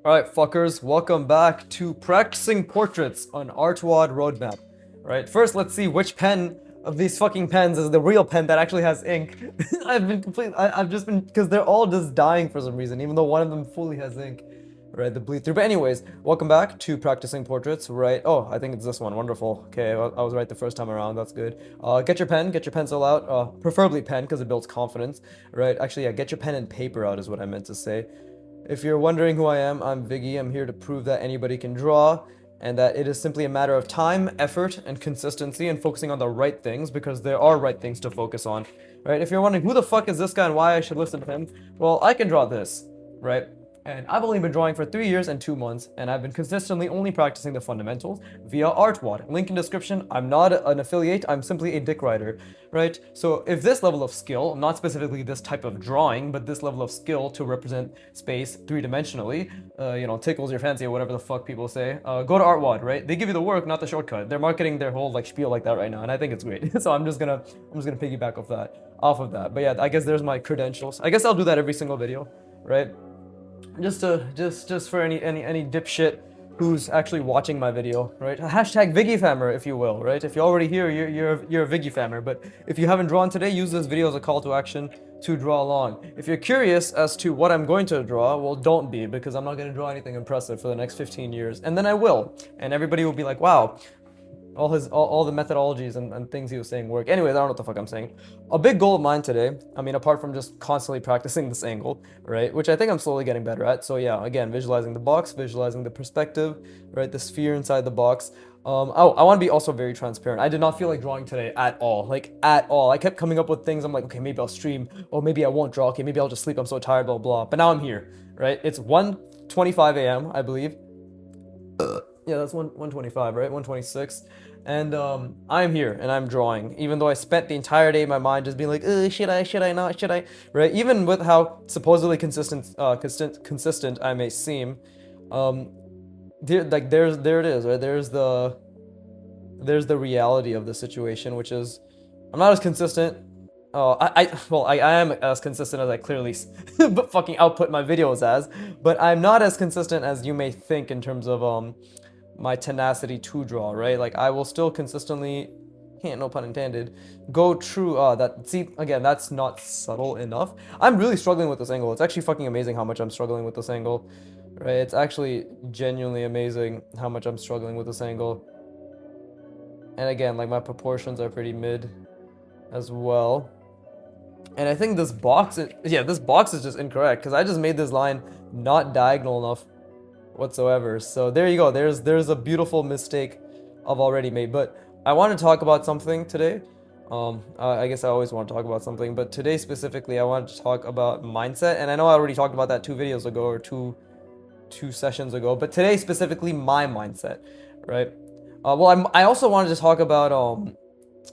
Alright, fuckers, welcome back to practicing portraits on artwod roadmap. Right, first let's see which pen of these fucking pens is the real pen that actually has ink. I've just been, because they're all just dying for some reason, even though one of them fully has ink. Right, the bleed through. But anyways, welcome back to practicing portraits, right? Oh, I think it's this one, wonderful. Okay, I was right the first time around, that's good. Get your pen, get your pencil out, preferably pen, because it builds confidence, right? Actually, yeah, get your pen and paper out is what I meant to say. If you're wondering who I am, I'm Viggy. I'm here to prove that anybody can draw and that it is simply a matter of time, effort, and consistency and focusing on the right things because there are right things to focus on, right? If you're wondering who the fuck is this guy and why I should listen to him, well, I can draw this, right? And I've only been drawing for 3 years and 2 months, and I've been consistently only practicing the fundamentals via artwod. Link in description. I'm not an affiliate, I'm simply a dick writer, right? So if this level of skill, not specifically this type of drawing, but this level of skill to represent space three-dimensionally, tickles your fancy or whatever the fuck people say, go to artwod, right? They give you the work, not the shortcut. They're marketing their whole like spiel like that right now, and I think it's great. So I'm just gonna piggyback off of that. But yeah, I guess there's my credentials. I guess I'll do that every single video, right? Just for any dipshit who's actually watching my video, right? Hashtag ViggyFammer, if you will, right? If you're already here, you're a ViggyFammer. But if you haven't drawn today, use this video as a call to action to draw along. If you're curious as to what I'm going to draw, well, don't be, because I'm not going to draw anything impressive for the next 15 years, and then I will, and everybody will be like, wow, all the methodologies and things he was saying work. Anyways, I don't know what the fuck I'm saying. A big goal of mine today, I mean, apart from just constantly practicing this angle, right, which I think I'm slowly getting better at. So yeah, again, visualizing the box, visualizing the perspective, right, the sphere inside the box. Oh, I want to be also very transparent. I did not feel like drawing today at all, like at all. I kept coming up with things. I'm like, okay, maybe I'll stream. Oh, maybe I won't draw. Okay, maybe I'll just sleep. I'm so tired, blah, blah. But now I'm here, right? It's 1:25 a.m., I believe. Yeah, that's 125, right? 126. And I'm here and I'm drawing, even though I spent the entire day in my mind just being like, should I not, should I, right? Even with how supposedly consistent I may seem, there it is, right? There's the reality of the situation, which is I'm not as consistent. I am as consistent as I clearly but fucking output my videos as, but I'm not as consistent as you may think in terms of my tenacity to draw, right? Like I will still consistently, no pun intended, go true. See, again, that's not subtle enough. I'm really struggling with this angle. It's actually fucking amazing how much I'm struggling with this angle, right? It's actually genuinely amazing how much I'm struggling with this angle. And again, like my proportions are pretty mid as well. And I think this box is just incorrect because I just made this line not diagonal enough whatsoever. So there you go. There's a beautiful mistake I've already made. But I want to talk about something today. I guess I always want to talk about something, but today specifically, I wanted to talk about mindset. And I know I already talked about that 2 videos ago or two sessions ago. But today specifically, my mindset, right? I also wanted to talk about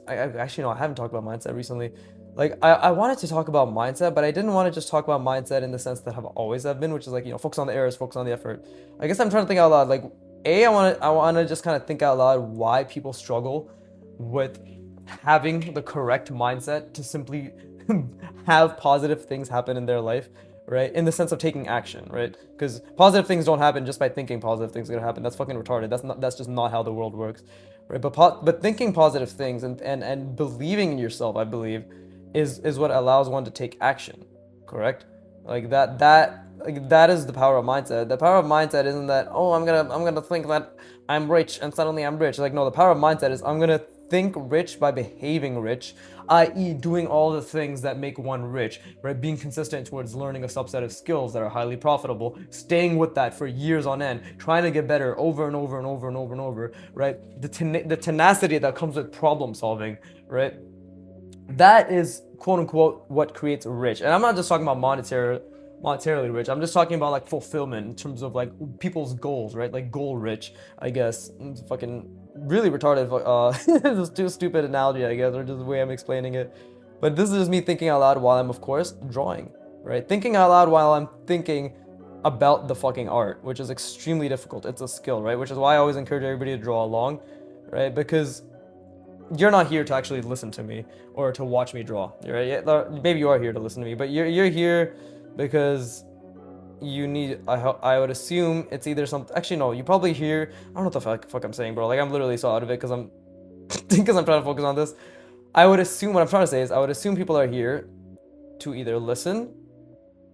actually no, I haven't talked about mindset recently. Like I wanted to talk about mindset, but I didn't want to just talk about mindset in the sense that have been, which is like, focus on the errors, focus on the effort. I guess I'm trying to think out loud. Like, I want to just kind of think out loud why people struggle with having the correct mindset to simply have positive things happen in their life, right? In the sense of taking action, right? Because positive things don't happen just by thinking positive things are gonna happen. That's fucking retarded. That's just not how the world works, right? But thinking positive things and believing in yourself, I believe, is what allows one to take action, correct? Like that is the power of mindset. The power of mindset isn't that, oh, I'm gonna think that I'm rich and suddenly I'm rich. Like, no, the power of mindset is I'm gonna think rich by behaving rich, i.e. doing all the things that make one rich, right? Being consistent towards learning a subset of skills that are highly profitable, staying with that for years on end, trying to get better over and over and over and over and over, right? The tenacity that comes with problem solving, right? That is quote unquote what creates rich. And I'm not just talking about monetarily rich. I'm just talking about like fulfillment in terms of like people's goals, right? Like goal rich, I guess. It's fucking really retarded. It's too stupid analogy, I guess, or just the way I'm explaining it. But this is just me thinking out loud while I'm, of course, drawing, right? Thinking out loud while I'm thinking about the fucking art, which is extremely difficult. It's a skill, right? Which is why I always encourage everybody to draw along, right? Because you're not here to actually listen to me or to watch me draw, right? Maybe you are here to listen to me, but you're here because you need, I would assume it's either something, actually no, you probably hear, I don't know what the fuck I'm saying, bro. Like, I'm literally so out of it because I'm because I'm trying to focus on this. I would assume, what I'm trying to say is, I would assume people are here to either listen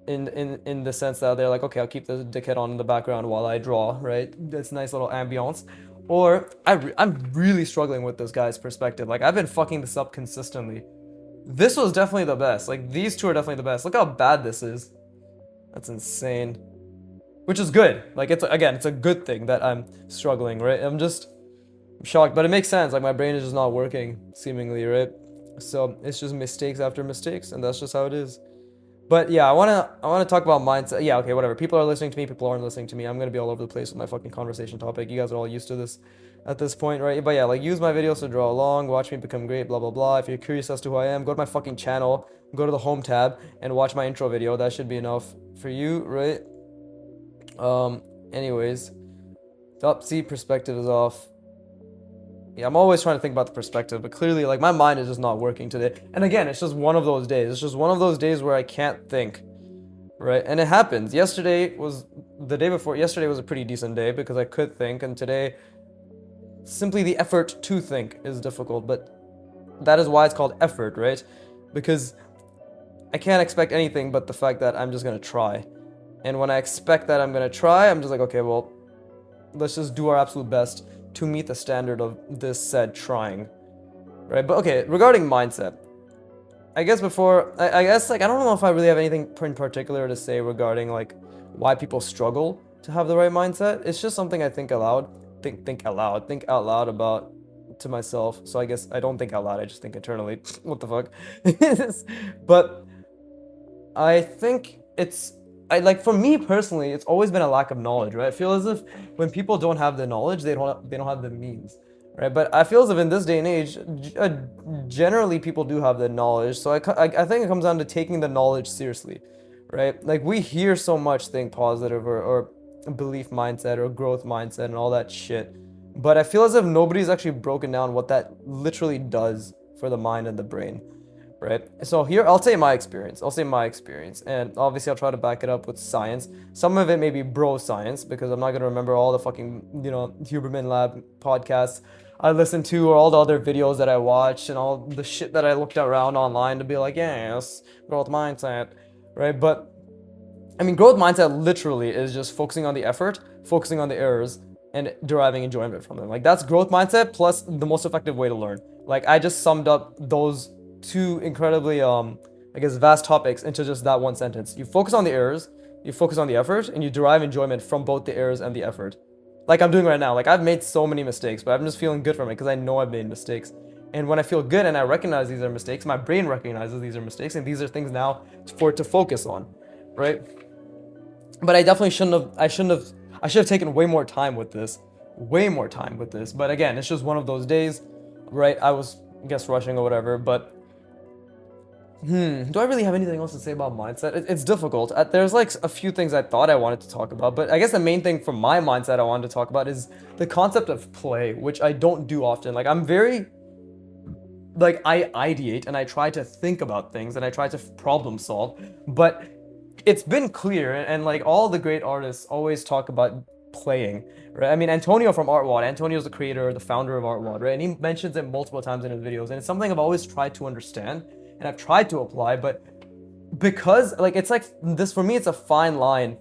in the sense that they're like, okay, I'll keep the dickhead on in the background while I draw, right? That's nice little ambiance. Or I'm really struggling with this guy's perspective. Like, I've been fucking this up consistently. This was definitely the best. Like, these two are definitely the best. Look how bad this is. That's insane. Which is good. Like, it's, again, it's a good thing that I'm struggling, right? I'm shocked, but it makes sense. Like, my brain is just not working, seemingly, right? So it's just mistakes after mistakes, and that's just how it is. But yeah, I wanna talk about mindset. Yeah, okay, whatever. People are listening to me, people aren't listening to me. I'm gonna be all over the place with my fucking conversation topic. You guys are all used to this at this point, right? But yeah, like, use my videos to draw along, watch me become great, blah blah blah. If you're curious as to who I am, go to my fucking channel, go to the home tab, and watch my intro video. That should be enough for you, right? Anyways, see, perspective is off. Yeah, I'm always trying to think about the perspective, but clearly, like, my mind is just not working today. And again, it's just one of those days. It's just one of those days where I can't think, right? And it happens. Yesterday was the day before. Yesterday was a pretty decent day because I could think, and today, simply the effort to think is difficult. But that is why it's called effort, right? Because I can't expect anything but the fact that I'm just gonna try. And when I expect that I'm gonna try, I'm just like, okay, well, let's just do our absolute best to meet the standard of this said trying, right? But okay, regarding mindset, I guess I guess, like, I don't know if I really have anything in particular to say regarding, like, why people struggle to have the right mindset. It's just something I think think out loud about to myself. So I guess I don't think out loud, I just think internally. What the fuck? But I think like, for me personally, it's always been a lack of knowledge, right? I feel as if when people don't have the knowledge, they don't have the means, right? But I feel as if in this day and age, generally people do have the knowledge. So I think it comes down to taking the knowledge seriously, right? Like, we hear so much think positive or belief mindset or growth mindset and all that shit, but I feel as if nobody's actually broken down what that literally does for the mind and the brain. Right? So here, I'll say my experience. And obviously I'll try to back it up with science. Some of it may be bro science, because I'm not going to remember all the fucking, Huberman Lab podcasts I listened to, or all the other videos that I watched, and all the shit that I looked around online to be like, yes, growth mindset, right? But, I mean, growth mindset literally is just focusing on the effort, focusing on the errors, and deriving enjoyment from them. Like, that's growth mindset plus the most effective way to learn. Like, I just summed up those two incredibly, I guess, vast topics into just that one sentence. You focus on the errors, you focus on the effort, and you derive enjoyment from both the errors and the effort. Like I'm doing right now. Like, I've made so many mistakes, but I'm just feeling good from it because I know I've made mistakes. And when I feel good and I recognize these are mistakes, my brain recognizes these are mistakes, and these are things now for it to focus on, right? But I definitely I should have taken way more time with this. But again, it's just one of those days, right? I was, I guess, rushing or whatever, but do I really have anything else to say about mindset? It's difficult. There's like a few things I thought I wanted to talk about, but I guess the main thing from my mindset I wanted to talk about is the concept of play, which I don't do often. Like, I'm very, like, I ideate and I try to think about things and I try to problem solve, but it's been clear, and like, all the great artists always talk about playing, right? I mean, Antonio from Artwod, Antonio's the creator, the founder of Artwod, right? And he mentions it multiple times in his videos, and it's something I've always tried to understand and I've tried to apply, but because, like, it's like this, for me, it's a fine line.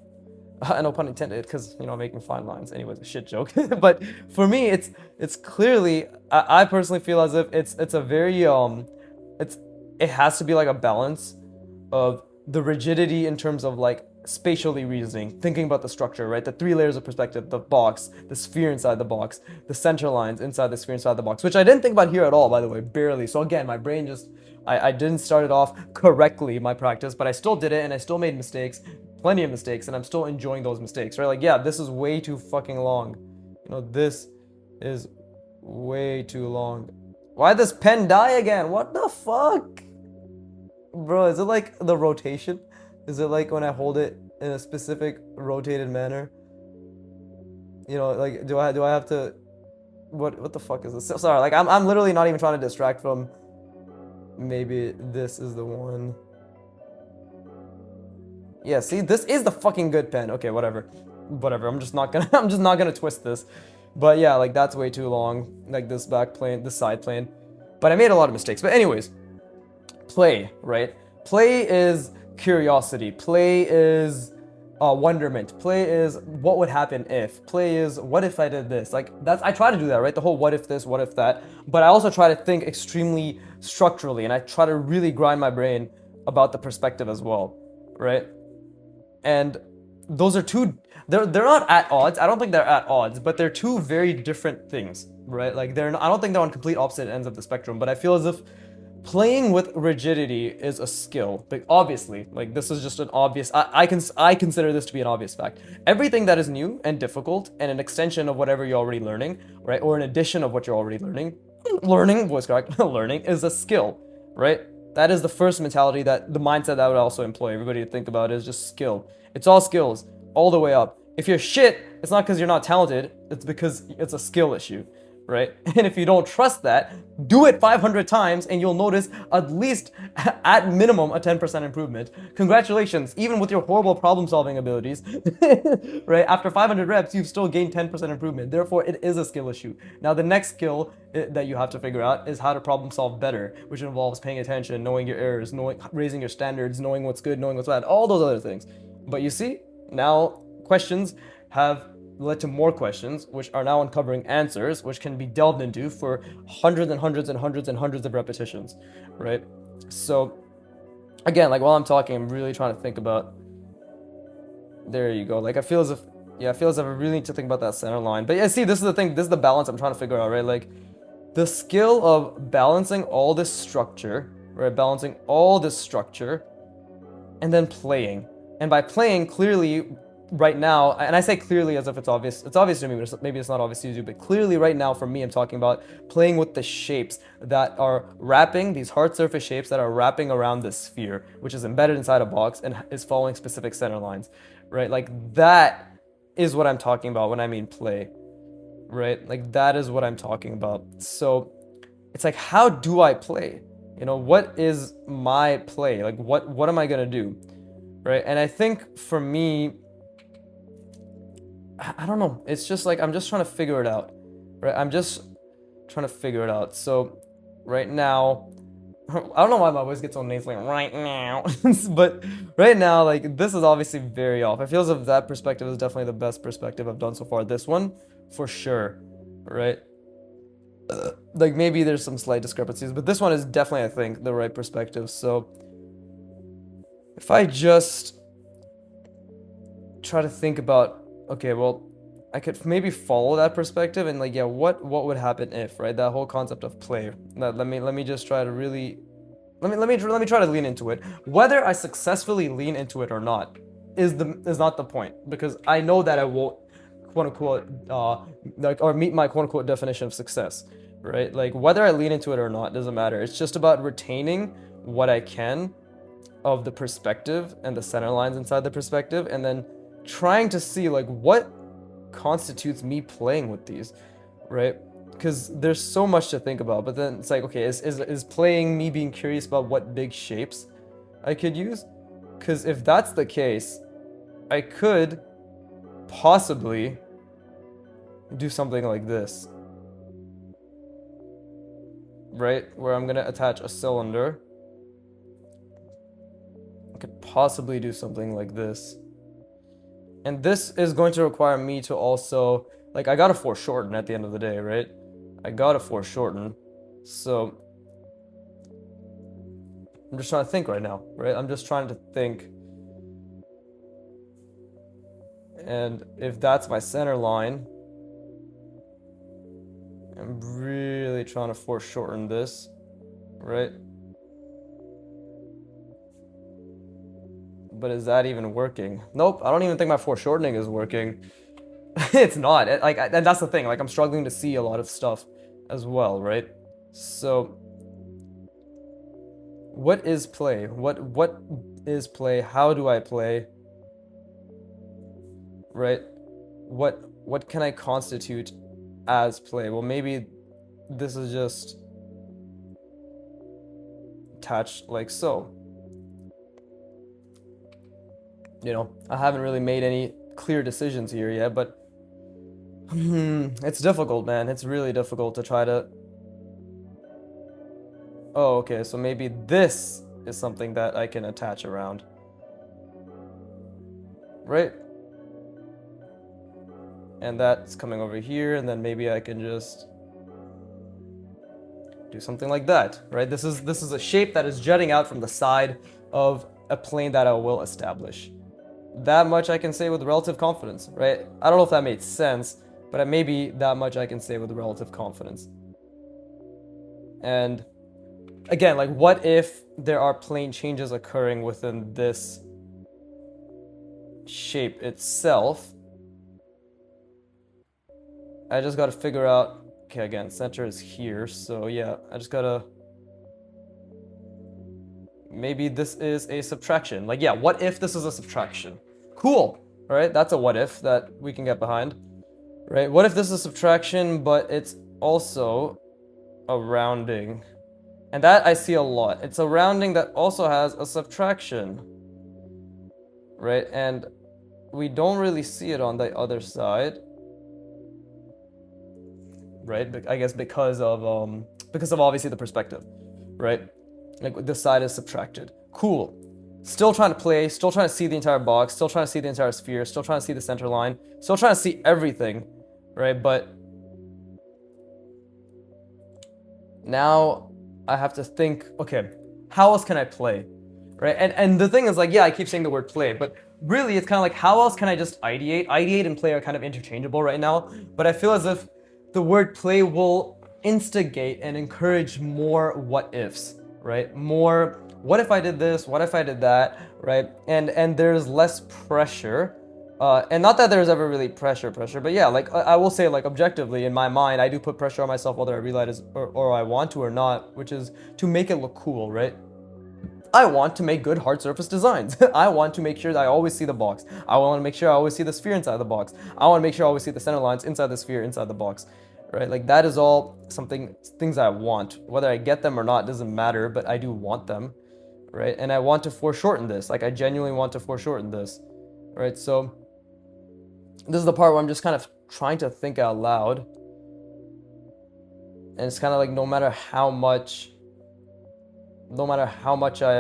No pun intended, because, making fine lines anyway is a shit joke. But for me, it's clearly, I personally feel as if it's a very it has to be like a balance of the rigidity in terms of, like, spatially reasoning, thinking about the structure, right? The three layers of perspective, the box, the sphere inside the box, the center lines inside the sphere inside the box, which I didn't think about here at all, by the way, barely. So again, my brain just, I didn't start it off correctly, my practice, but I still did it, and I still made mistakes, plenty of mistakes, and I'm still enjoying those mistakes, right? Like, yeah, this is way too fucking long. This is way too long. Why'd this pen die again? What the fuck? Bro, is it like the rotation? Is it like when I hold it in a specific rotated manner? Like, do I have to, what the fuck is this? Sorry, like, I'm literally not even trying to distract from, maybe this is the one. Yeah, see, this is the fucking good pen. Okay, whatever. Whatever, I'm just not gonna I'm just not gonna twist this. But yeah, like that's way too long. Like this back plane, this side plane. But I made a lot of mistakes. But anyways, play, right? Play is curiosity. Play is wonderment. Play is what would happen if. Play is what if I did this. Like that's I try to do that, right? The whole what if this, what if that. But I also try to think extremely structurally, and I try to really grind my brain about the perspective as well, right? And those are two. They're not at odds. I don't think they're at odds, but they're two very different things, right? Like they're. I don't think they're on complete opposite ends of the spectrum. But I feel as if playing with rigidity is a skill. But obviously, like this is just an obvious. I consider this to be an obvious fact. Everything that is new and difficult and an extension of whatever you're already learning, right, or an addition of what you're already learning, voice correct, learning is a skill, right? That is the first mentality, that the mindset that I would also employ everybody to think about is just skill. It's all skills, all the way up. If you're shit, it's not because you're not talented, it's because it's a skill issue, right? And if you don't trust that, do it 500 times and you'll notice at least, at minimum, a 10% improvement. Congratulations, even with your horrible problem solving abilities, right? After 500 reps, you've still gained 10% improvement. Therefore, it is a skill issue. Now, the next skill that you have to figure out is how to problem solve better, which involves paying attention, knowing your errors, raising your standards, knowing what's good, knowing what's bad, all those other things. But you see, now questions have led to more questions, which are now uncovering answers, which can be delved into for hundreds and hundreds and hundreds and hundreds of repetitions, right? So, again, like while I'm talking, I'm really trying to think about. There you go. Like I feel as if, yeah, I feel as if I really need to think about that center line. But yeah, see, this is the thing. This is the balance I'm trying to figure out, right? Like the skill of balancing all this structure, right? Balancing all this structure, and then playing. And by playing, clearly, right now, and I say clearly as if it's obvious to me, but maybe it's not obvious to you, but clearly right now for me, I'm talking about playing with the shapes that are wrapping, these hard surface shapes that are wrapping around this sphere, which is embedded inside a box and is following specific center lines, right? Like that is what I'm talking about when I mean play, right? Like that is what I'm talking about. So it's like, how do I play? You know, what is my play? Like what am I gonna do? Right? And I think for me, I don't know. It's just like I'm just trying to figure it out, right? I'm just trying to figure it out. So right now, I don't know why my voice gets so nasally right now, but right now, like this is obviously very off. I feel as if that perspective is definitely the best perspective I've done so far. This one, for sure, right? Like maybe there's some slight discrepancies, but this one is definitely, I think, the right perspective. So if I just try to think about, okay, well, I could maybe follow that perspective and like, yeah, what would happen if, right? That whole concept of play. Let me just try to really, let me try to lean into it. Whether I successfully lean into it or not is not the point, because I know that I won't, quote unquote, like, or meet my quote unquote definition of success, right? Like whether I lean into it or not doesn't matter. It's just about retaining what I can of the perspective and the center lines inside the perspective, and then trying to see like what constitutes me playing with these, right? Because there's so much to think about. But then it's like, okay, is playing me being curious about what big shapes I could use? Because if that's the case, I could possibly do something like this, right? Where I'm gonna attach a cylinder. I could possibly do something like this. And this is going to require me to also, like, I gotta foreshorten at the end of the day, right? I gotta foreshorten. So, I'm just trying to think right now, right? I'm just trying to think. And if that's my center line, I'm really trying to foreshorten this, right? But is that even working? Nope, I don't even think my foreshortening is working. It's not. And that's the thing. Like, I'm struggling to see a lot of stuff as well, right? So, what is play? What is play? How do I play? Right? What can I constitute as play? Well, maybe this is just attached like so. You know, I haven't really made any clear decisions here yet, but it's difficult, man. It's really difficult to try to... Oh, okay, so maybe this is something that I can attach around. Right? And that's coming over here, and then maybe I can just do something like that, right? This is a shape that is jutting out from the side of a plane that I will establish. That much I can say with relative confidence, right? I don't know if that made sense, but maybe that much I can say with relative confidence. And again, like, what if there are plane changes occurring within this shape itself? I just gotta figure out... Okay, again, center is here, so yeah, I just gotta... Maybe this is a subtraction. Like, yeah, what if this is a subtraction? Cool, right? That's a what if that we can get behind, right? What if this is a subtraction, but it's also a rounding? And that I see a lot. It's a rounding that also has a subtraction, right? And we don't really see it on the other side, right? I guess because of obviously the perspective, right? Like, this side is subtracted. Cool. Still trying to play, still trying to see the entire box, still trying to see the entire sphere, still trying to see the center line, still trying to see everything, right? But now I have to think, okay, how else can I play, right? And the thing is, like, yeah, I keep saying the word play, but really it's kind of like, how else can I just ideate? Ideate and play are kind of interchangeable right now, but I feel as if the word play will instigate and encourage more what ifs, right? More, what if I did this? What if I did that, right? And there's less pressure. And not that there's ever really pressure, but yeah, like, I will say, like, objectively, in my mind, I do put pressure on myself whether I realize or I want to or not, which is to make it look cool, right? I want to make good hard surface designs. I want to make sure that I always see the box. I want to make sure I always see the sphere inside the box. I want to make sure I always see the center lines inside the sphere, inside the box, right? Like, that is all things I want. Whether I get them or not doesn't matter, but I do want them, right? And I want to foreshorten this. Like, I genuinely want to foreshorten this, right? So this is the part where I'm just kind of trying to think out loud. And it's kind of like, no matter how much I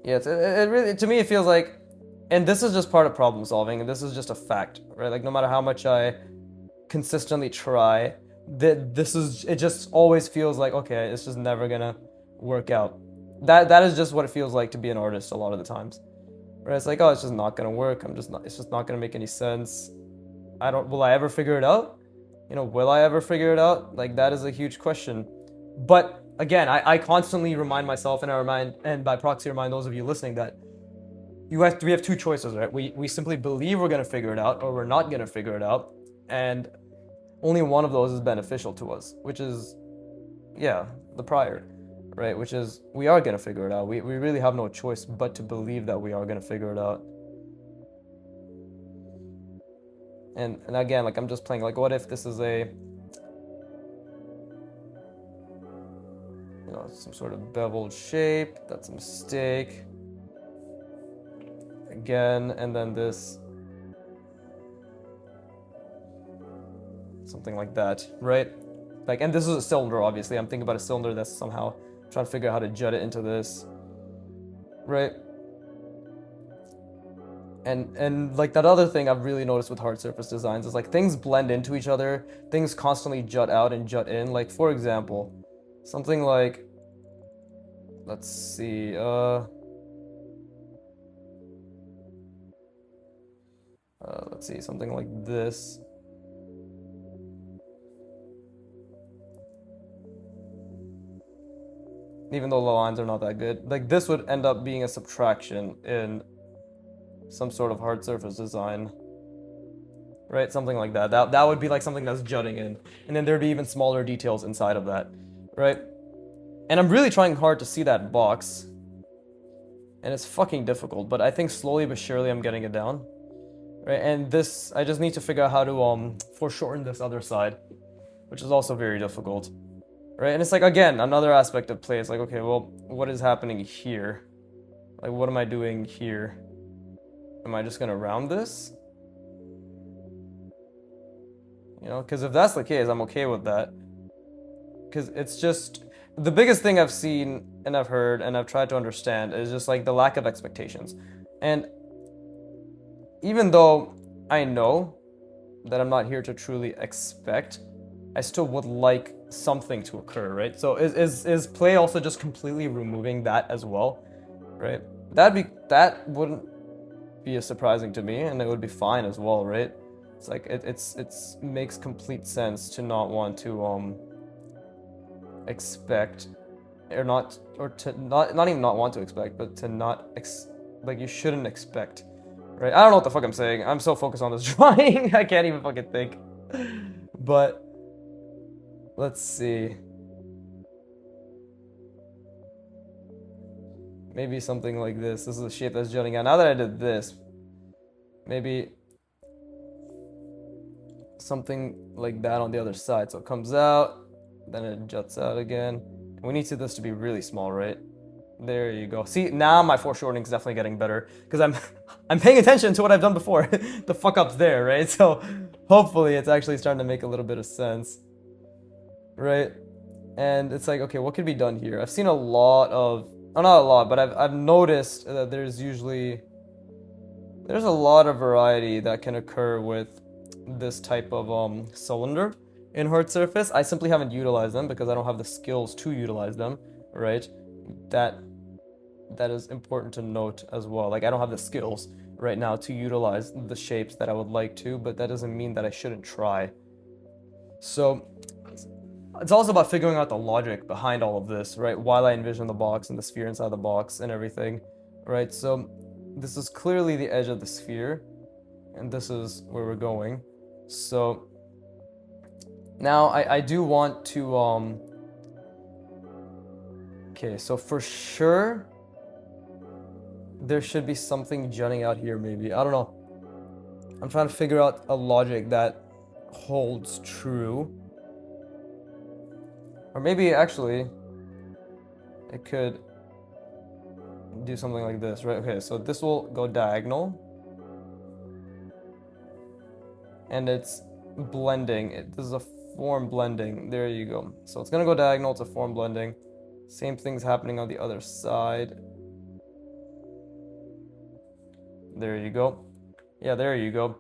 yeah, it really, to me, it feels like, and this is just part of problem solving, and this is just a fact, right? Like, no matter how much I consistently try, it just always feels like, okay, it's just never gonna work out. That is just what it feels like to be an artist a lot of the times, right? It's like, oh, it's just not gonna work. It's just not gonna make any sense. Will I ever figure it out? You know, will I ever figure it out? Like, that is a huge question. But again, I constantly remind myself, and by proxy remind those of you listening, that we have two choices, right? We simply believe we're gonna figure it out, or we're not gonna figure it out, and only one of those is beneficial to us, which is, yeah, the prior, right? Which is, we are gonna figure it out. We really have no choice but to believe that we are gonna figure it out. And again, like, I'm just playing, like, what if this is some sort of beveled shape? That's a mistake. Again, and then this, something like that, right? Like, and this is a cylinder, obviously. I'm thinking about a cylinder that's somehow trying to figure out how to jut it into this, right? And like, that other thing I've really noticed with hard surface designs is, like, things blend into each other. Things constantly jut out and jut in. Like, for example, something like, let's see, something like this. Even though the lines are not that good, like, this would end up being a subtraction in some sort of hard surface design, right? Something like that. That would be like something that's jutting in, and then there'd be even smaller details inside of that, right? And I'm really trying hard to see that box, and it's fucking difficult, but I think slowly but surely I'm getting it down, right? And this, I just need to figure out how to foreshorten this other side, which is also very difficult, right? And it's like, again, another aspect of play. It's like, okay, well, what is happening here? Like, what am I doing here? Am I just gonna round this? You know, because if that's the case, I'm okay with that. Because it's just the biggest thing I've seen and I've heard and I've tried to understand is just like the lack of expectations. And even though I know that I'm not here to truly expect, I still would like something to occur, right? So is play also just completely removing that as well, right? That wouldn't be as surprising to me, and it would be fine as well, right? It's like it's makes complete sense to not want to expect or not or to not even not want to expect, but to not like you shouldn't expect, right? I don't know what the fuck I'm saying. I'm so focused on this drawing, I can't even fucking think. But let's see. Maybe something like this. This is a shape that's jutting out. Now that I did this, maybe something like that on the other side. So it comes out, then it juts out again. We need this to be really small, right? There you go. See, now my foreshortening is definitely getting better because I'm paying attention to what I've done before. The fuck up's there, right? So hopefully it's actually starting to make a little bit of sense, right? And it's like, okay, what could be done here? I've seen a lot of, oh, not a lot, but I've noticed that there's a lot of variety that can occur with this type of cylinder in hard surface. I simply haven't utilized them because I don't have the skills to utilize them, right? That is important to note as well. Like, I don't have the skills right now to utilize the shapes that I would like to, but that doesn't mean that I shouldn't try. So it's also about figuring out the logic behind all of this, right? While I envision the box and the sphere inside the box and everything, right? So this is clearly the edge of the sphere, and this is where we're going. So now I do want to okay, so for sure there should be something jutting out here, maybe. I don't know. I'm trying to figure out a logic that holds true. Or maybe actually it could do something like this, right? Okay, so this will go diagonal. And it's blending. This is a form blending. There you go. So it's gonna go diagonal, it's a form blending. Same thing's happening on the other side. There you go. Yeah, there you go.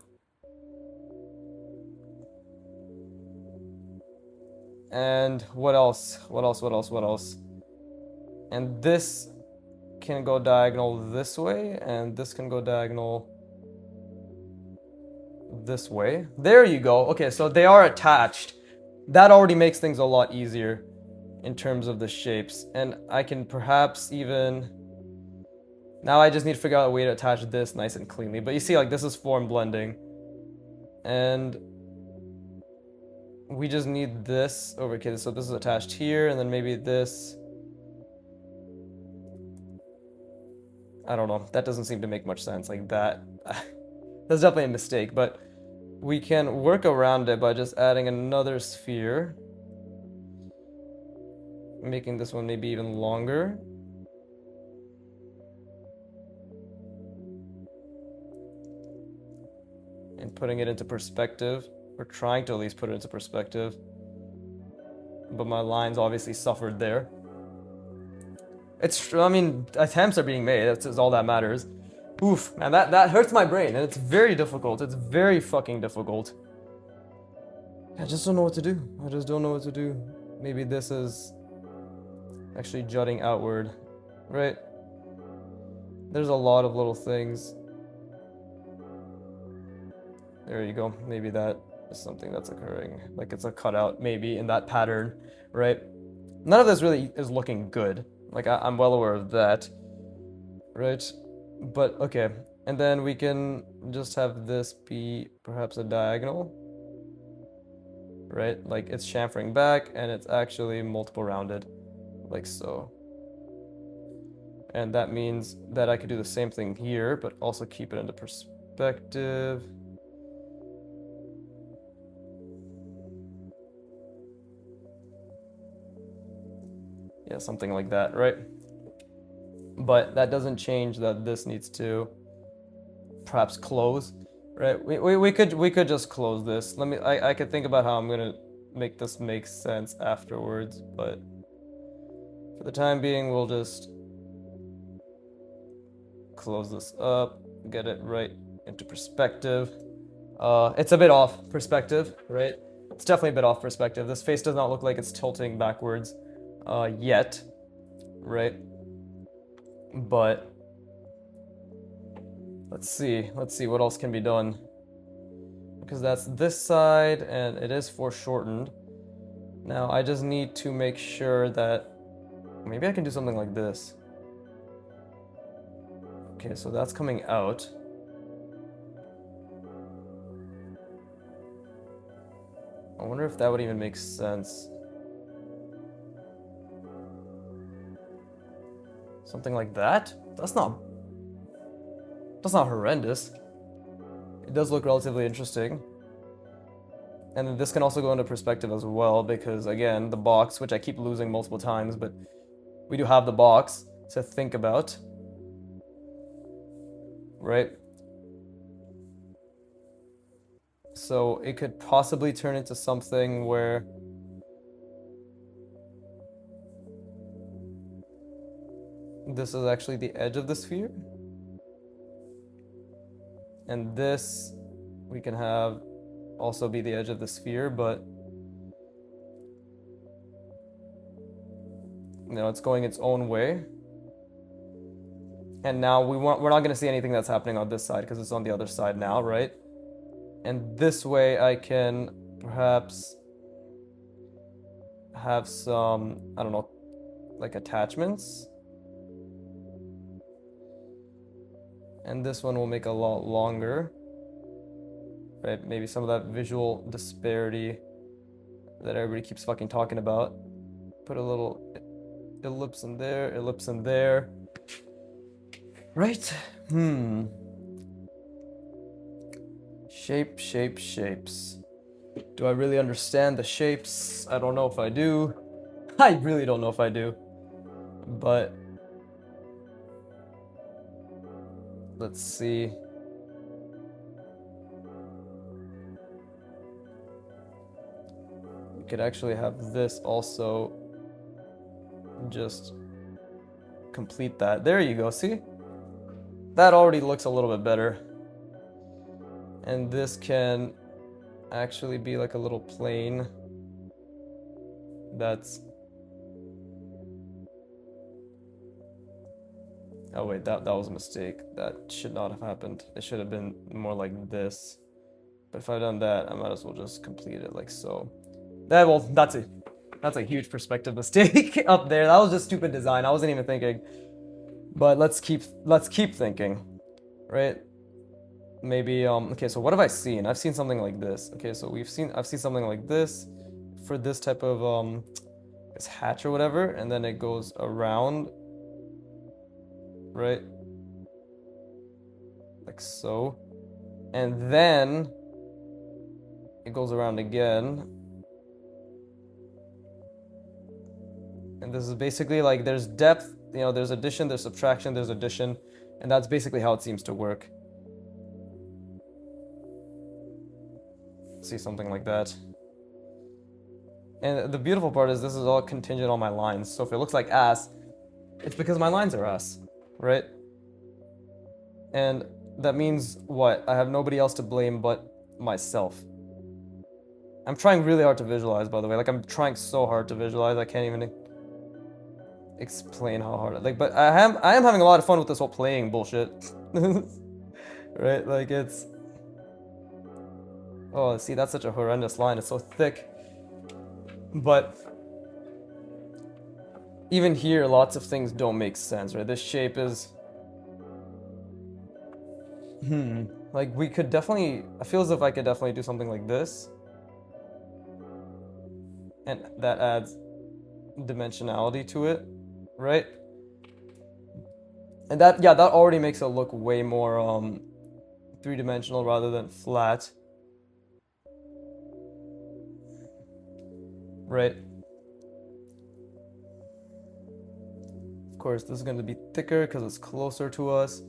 And what else? What else? And this can go diagonal this way, and this can go diagonal this way. There you go. Okay, so they are attached. That already makes things a lot easier in terms of the shapes. And I can perhaps even... Now I just need to figure out a way to attach this nice and cleanly. But you see, like, this is form blending. And we just need this over. Okay, so this is attached here, and then maybe this. I don't know. That doesn't seem to make much sense. Like that. That's definitely a mistake, but we can work around it by just adding another sphere. Making this one maybe even longer. And putting it into perspective. Or trying to at least put it into perspective. But my lines obviously suffered there. I mean, attempts are being made. That's all that matters. Oof, man, that hurts my brain, and it's very difficult. It's very fucking difficult. I just don't know what to do. I just don't know what to do. Maybe this is actually jutting outward, right? There's a lot of little things. There you go. Maybe that is something that's occurring. Like it's a cutout, maybe, in that pattern, right? None of this really is looking good. Like, I'm well aware of that, right? But, okay. And then we can just have this be perhaps a diagonal, right? Like, it's chamfering back, and it's actually multiple rounded, like so. And that means that I could do the same thing here, but also keep it into perspective. Yeah, something like that, right? But that doesn't change that this needs to perhaps close, right? We could just close this. I could think about how I'm gonna make this make sense afterwards, but for the time being, we'll just close this up, get it right into perspective. It's a bit off perspective, right? It's definitely a bit off perspective. This face does not look like it's tilting backwards yet, right? But let's see what else can be done. Because that's this side, and it is foreshortened. Now, I just need to make sure that... Maybe I can do something like this. Okay, so that's coming out. I wonder if that would even make sense. Something like that? That's not horrendous. It does look relatively interesting. And then this can also go into perspective as well, because again, the box, which I keep losing multiple times, but we do have the box to think about. Right? So it could possibly turn into something where this is actually the edge of the sphere. And this we can have also be the edge of the sphere, but you know, it's going its own way. And now we're not going to see anything that's happening on this side because it's on the other side now, right? And this way I can perhaps have some, I don't know, like attachments. And this one will make a lot longer. Right? Maybe some of that visual disparity that everybody keeps fucking talking about. Put a little ellipse in there, ellipse in there. Right? Shapes. Do I really understand the shapes? I don't know if I do. I really don't know if I do. But let's see. We could actually have this also just complete that. There you go, see? That already looks a little bit better. And this can actually be like a little plane that's... Oh wait, that was a mistake. That should not have happened. It should have been more like this. But if I've done that, I might as well just complete it like so. That's a huge perspective mistake up there. That was just stupid design. I wasn't even thinking. But let's keep thinking, right? Maybe okay, so what have I seen? I've seen something like this. Okay, so I've seen something like this for this type of this hatch or whatever, and then it goes around, right? Like so. And then it goes around again. And this is basically like there's depth, you know, there's addition, there's subtraction, there's addition, and that's basically how it seems to work. See something like that. And the beautiful part is this is all contingent on my lines. So if it looks like ass, it's because my lines are ass, right? And that means what? I have nobody else to blame but myself. I'm trying really hard to visualize, by the way. Like, I'm trying so hard to visualize, I can't even explain how hard. Like, but I am having a lot of fun with this whole playing bullshit. Right? Like, it's... Oh, see, that's such a horrendous line. It's so thick. But even here, lots of things don't make sense, right? This shape is... Like, we could definitely... I feel as if I could definitely do something like this. And that adds dimensionality to it, right? And that, yeah, that already makes it look way more three-dimensional rather than flat. Right? Of course, this is going to be thicker because it's closer to us.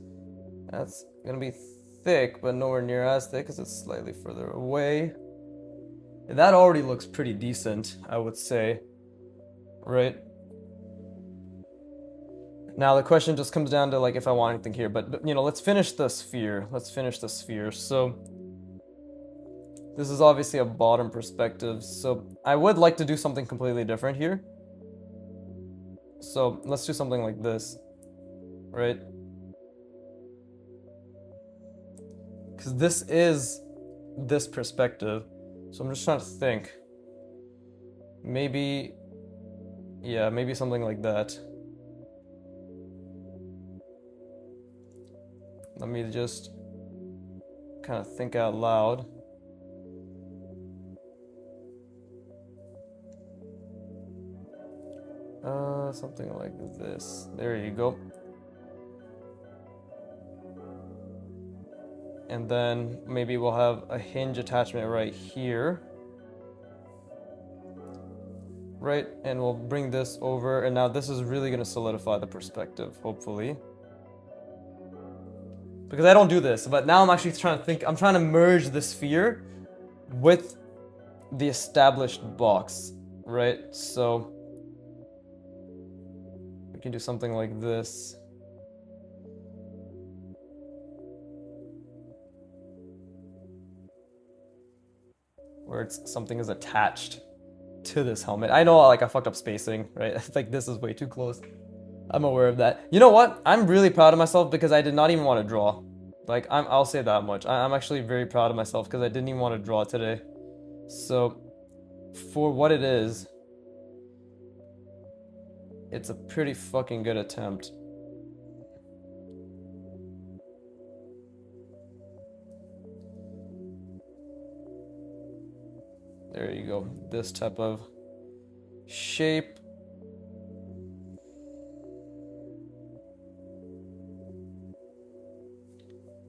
That's going to be thick, but nowhere near as thick because it's slightly further away. And that already looks pretty decent, I would say. Right? Now the question just comes down to like if I want anything here, but you know, let's finish the sphere. Let's finish the sphere. So this is obviously a bottom perspective, so I would like to do something completely different here. So let's do something like this, right? Because this is this perspective, so I'm just trying to think. Maybe, yeah, maybe something like that. Let me just kind of think out loud. Something like this. There you go. And then maybe we'll have a hinge attachment right here. Right, and we'll bring this over, and now this is really going to solidify the perspective, hopefully. Because I don't do this, but now I'm actually trying to think, I'm trying to merge the sphere with the established box, right? So we can do something like this. Where it's something is attached to this helmet. I know like I fucked up spacing, right? Like this is way too close. I'm aware of that. You know what? I'm really proud of myself because I did not even want to draw. Like I'll say that much. I'm actually very proud of myself because I didn't even want to draw today. So for what it is, it's a pretty fucking good attempt. There you go. This type of shape.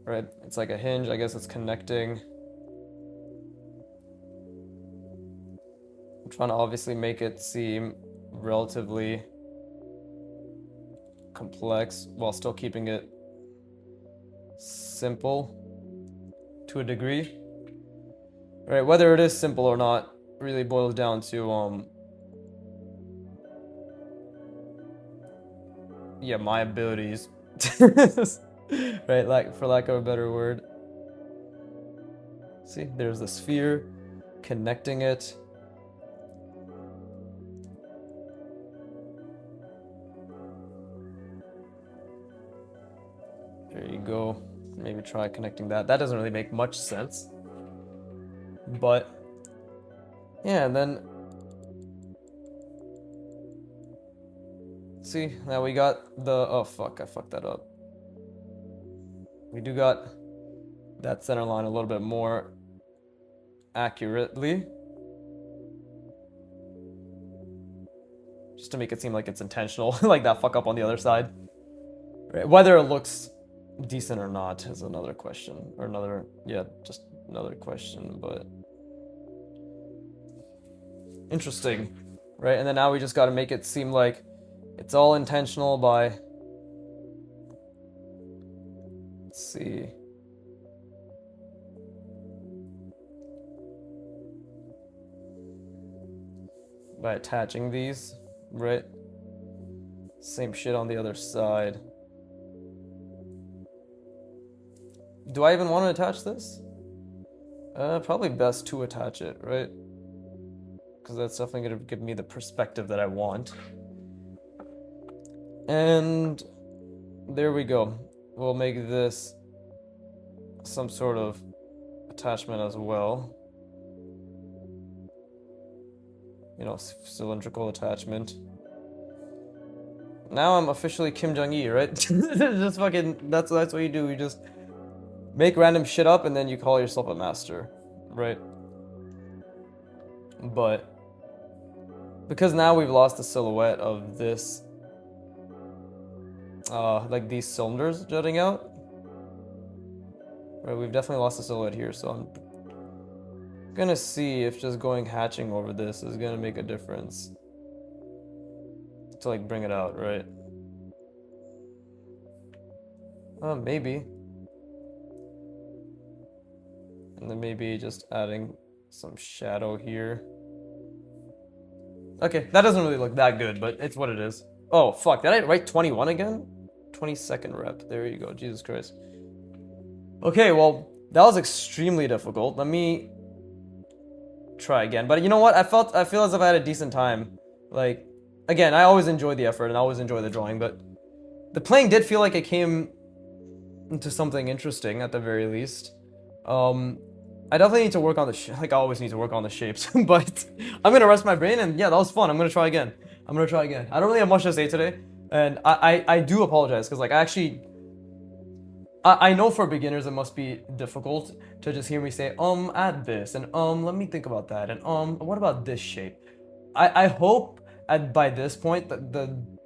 Right, it's like a hinge. I guess it's connecting. I'm trying to obviously make it seem relatively complex while still keeping it simple to a degree. Right, whether it is simple or not really boils down to yeah, my abilities. Right, like for lack of a better word. See, there's the sphere connecting it. There you go. Maybe try connecting that. That doesn't really make much sense. But yeah, and then see, now we got the, oh fuck, I fucked that up. We do got that center line a little bit more accurately. Just to make it seem like it's intentional, like that fuck up on the other side. Right. Whether it looks decent or not is another question, or another, yeah, just another question, but interesting, right? And then now we just got to make it seem like it's all intentional by, let's see, by attaching these, right? Same shit on the other side. Do I even want to attach this? Probably best to attach it, right? Because that's definitely going to give me the perspective that I want. And there we go. We'll make this some sort of attachment as well. You know, cylindrical attachment. Now I'm officially Kim Jong-il, right? Just fucking, that's what you do. You just make random shit up and then you call yourself a master, right? But because now we've lost the silhouette of this, like these cylinders jutting out, right? We've definitely lost the silhouette here, so I'm gonna see if just going hatching over this is gonna make a difference to like bring it out, right? Maybe. And then maybe just adding some shadow here. Okay, that doesn't really look that good, but it's what it is. Oh, fuck. Did I write 21 again? 22nd rep. There you go. Jesus Christ. Okay, well, that was extremely difficult. Let me try again. But you know what? I feel as if I had a decent time. Like, again, I always enjoy the effort and I always enjoy the drawing, but the playing did feel like it came into something interesting at the very least. I definitely need to work on the like I always need to work on the shapes, but I'm gonna rest my brain and yeah, that was fun. I'm gonna try again. I don't really have much to say today, and I do apologize because like I know for beginners it must be difficult to just hear me say add this and let me think about that and what about this shape. I hope by this point that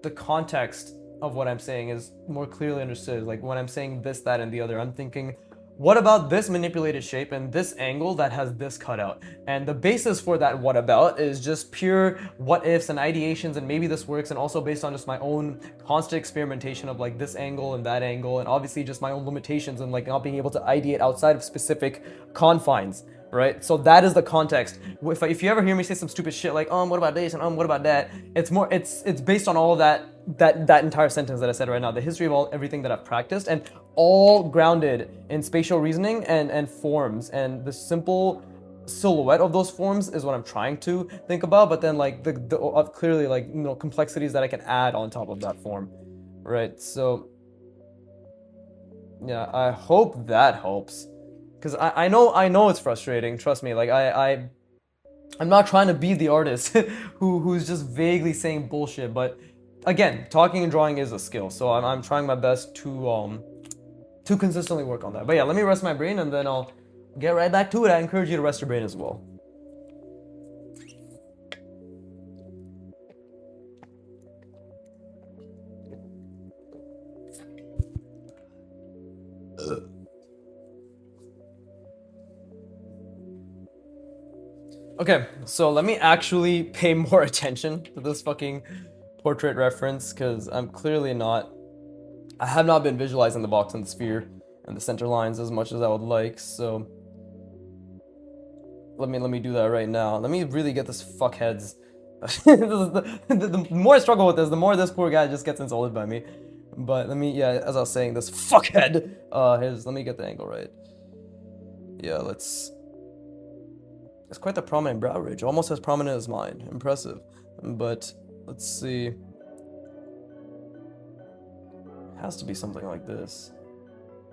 the context of what I'm saying is more clearly understood. Like when I'm saying this, that, and the other, I'm thinking, what about this manipulated shape and this angle that has this cutout? And the basis for that what about is just pure what ifs and ideations and maybe this works, and also based on just my own constant experimentation of like this angle and that angle, and obviously just my own limitations and like not being able to ideate outside of specific confines, right? So that is the context. If you ever hear me say some stupid shit like what about this and what about that, it's based on all of that entire sentence that I said right now, the history of everything that I've practiced, and all grounded in spatial reasoning and forms, and the simple silhouette of those forms is what I'm trying to think about, but then like the clearly like complexities that I can add on top of that form, right? So yeah, I hope that helps, because I know it's frustrating, trust me. Like I'm not trying to be the artist who's just vaguely saying bullshit, but again, talking and drawing is a skill, so I'm trying my best to consistently work on that. But yeah, let me rest my brain and then I'll get right back to it. I encourage you to rest your brain as well. Okay, so let me actually pay more attention to this fucking portrait reference, because I'm clearly not... I have not been visualizing the box and the sphere and the center lines as much as I would like, so... Let me do that right now. Let me really get this fuckhead's... the more I struggle with this, the more this poor guy just gets insulted by me. But let me, yeah, as I was saying, this fuckhead, let me get the angle right. Yeah, let's... It's quite the prominent brow ridge, almost as prominent as mine. Impressive. But, let's see... has to be something like this.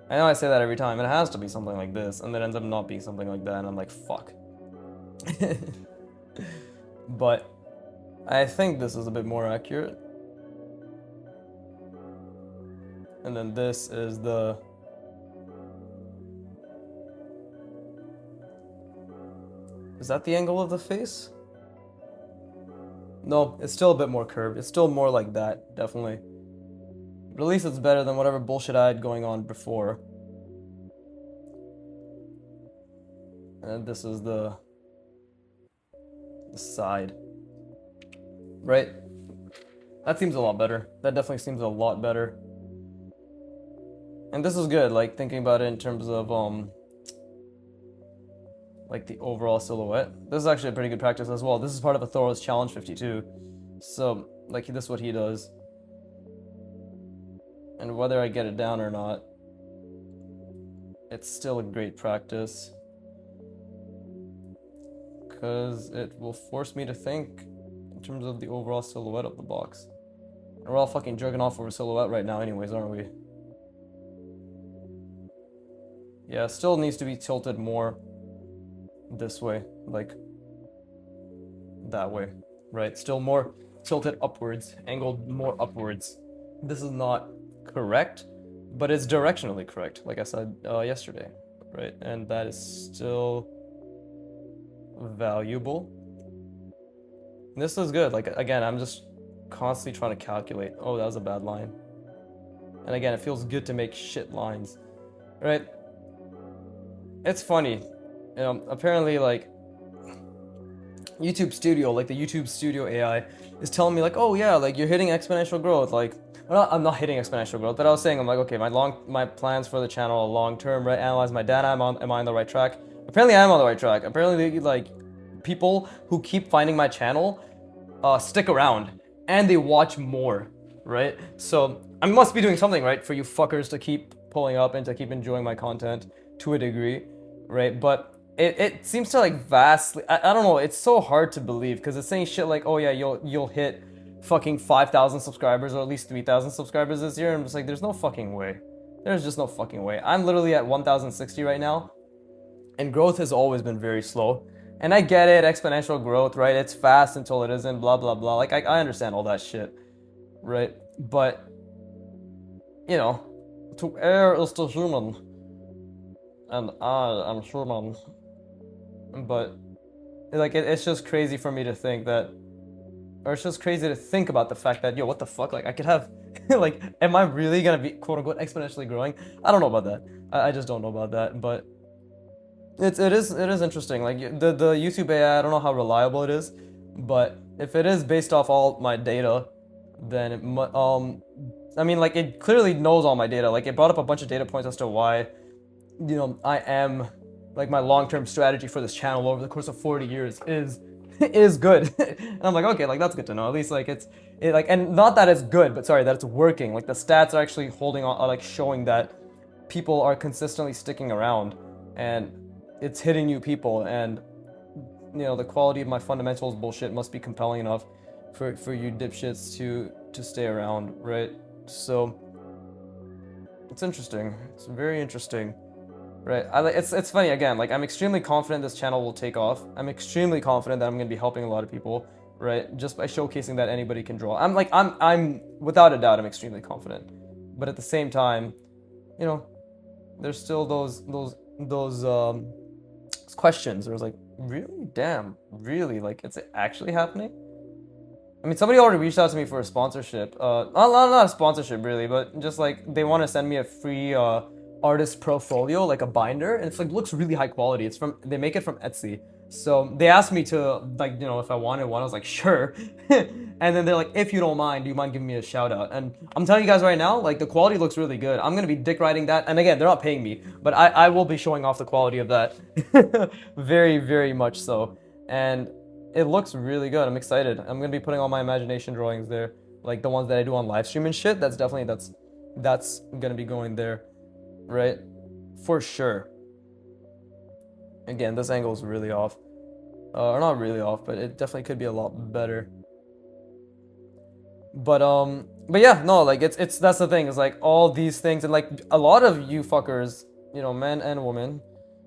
I know I say that every time, it has to be something like this, and then ends up not being something like that, and I'm like, fuck. But I think this is a bit more accurate. And then this is the... Is that the angle of the face? No, it's still a bit more curved. It's still more like that, definitely. But at least it's better than whatever bullshit I had going on before. And this is the side. Right? That seems a lot better. That definitely seems a lot better. And this is good, like, thinking about it in terms of, like, the overall silhouette. This is actually a pretty good practice as well. This is part of a Thoros Challenge 52. So, like, this is what he does. And whether I get it down or not, it's still a great practice. Because it will force me to think in terms of the overall silhouette of the box. And we're all fucking jerking off over silhouette right now anyways, aren't we? Yeah, it still needs to be tilted more this way, like that way, right? Still more tilted upwards, angled more upwards. This is not correct, but it's directionally correct, like I said yesterday, right? And that is still valuable. This is good. Like, again, I'm just constantly trying to calculate. Oh, that was a bad line. And again, it feels good to make shit lines, right? It's funny. Apparently, like, YouTube Studio, like the YouTube Studio AI, is telling me, like, oh yeah, like, you're hitting exponential growth. Like, well, I'm not hitting exponential growth, but I was saying, I'm like, okay, my plans for the channel are long term, right? Analyze my data. Am I on the right track? Apparently, I am on the right track. Apparently, like, people who keep finding my channel, stick around and they watch more, right? So I must be doing something right for you fuckers to keep pulling up and to keep enjoying my content to a degree, right? But it seems to like vastly, I don't know, it's so hard to believe because it's saying shit like, oh yeah, you'll hit fucking 5,000 subscribers or at least 3,000 subscribers this year. And I'm just like, there's no fucking way. There's just no fucking way. I'm literally at 1,060 right now, and growth has always been very slow. And I get it, exponential growth, right? It's fast until it isn't, blah, blah, blah. Like, I understand all that shit, right? But, you know, to err is to human. And I am human. But, like, it's just crazy for me to think that, or it's just crazy to think about the fact that, yo, what the fuck? Like, I could have, like, am I really gonna be, quote unquote, exponentially growing? I don't know about that. I just don't know about that. But it is interesting. Like the YouTube AI, I don't know how reliable it is, but if it is based off all my data, then I mean, like, it clearly knows all my data. Like, it brought up a bunch of data points as to why, I am, like, my long-term strategy for this channel over the course of 40 years is good. And I'm like, okay, like, that's good to know. At least, like, like, and not that it's good, but sorry, that it's working. Like, the stats are actually holding on, are like showing that people are consistently sticking around, and it's hitting new people, and the quality of my fundamentals bullshit must be compelling enough for you dipshits to stay around, right? So it's interesting. It's very interesting, right? It's funny again. Like, I'm extremely confident this channel will take off. I'm extremely confident that I'm gonna be helping a lot of people, right? Just by showcasing that anybody can draw. I'm without a doubt, I'm extremely confident. But at the same time, there's still those questions. There was like, really? Damn, really? Like, it's actually happening? I mean, somebody already reached out to me for a sponsorship. Not a sponsorship really, but just like they want to send me a free artist portfolio, like a binder, and it's like looks really high quality. They make it from Etsy. So they asked me to, like, if I wanted one. I was like, sure. And then they're like, if you don't mind, do you mind giving me a shout out? And I'm telling you guys right now, like, the quality looks really good. I'm gonna be dick riding that. And again, they're not paying me, but I will be showing off the quality of that. Very, very much so. And it looks really good. I'm excited. I'm gonna be putting all my imagination drawings there, like the ones that I do on live stream and shit. That's gonna be going there, right? For sure. Again, this angle is really off. Or not really off, but it definitely could be a lot better. But yeah, no, like, that's the thing. It's like all these things, and like a lot of you fuckers, men and women,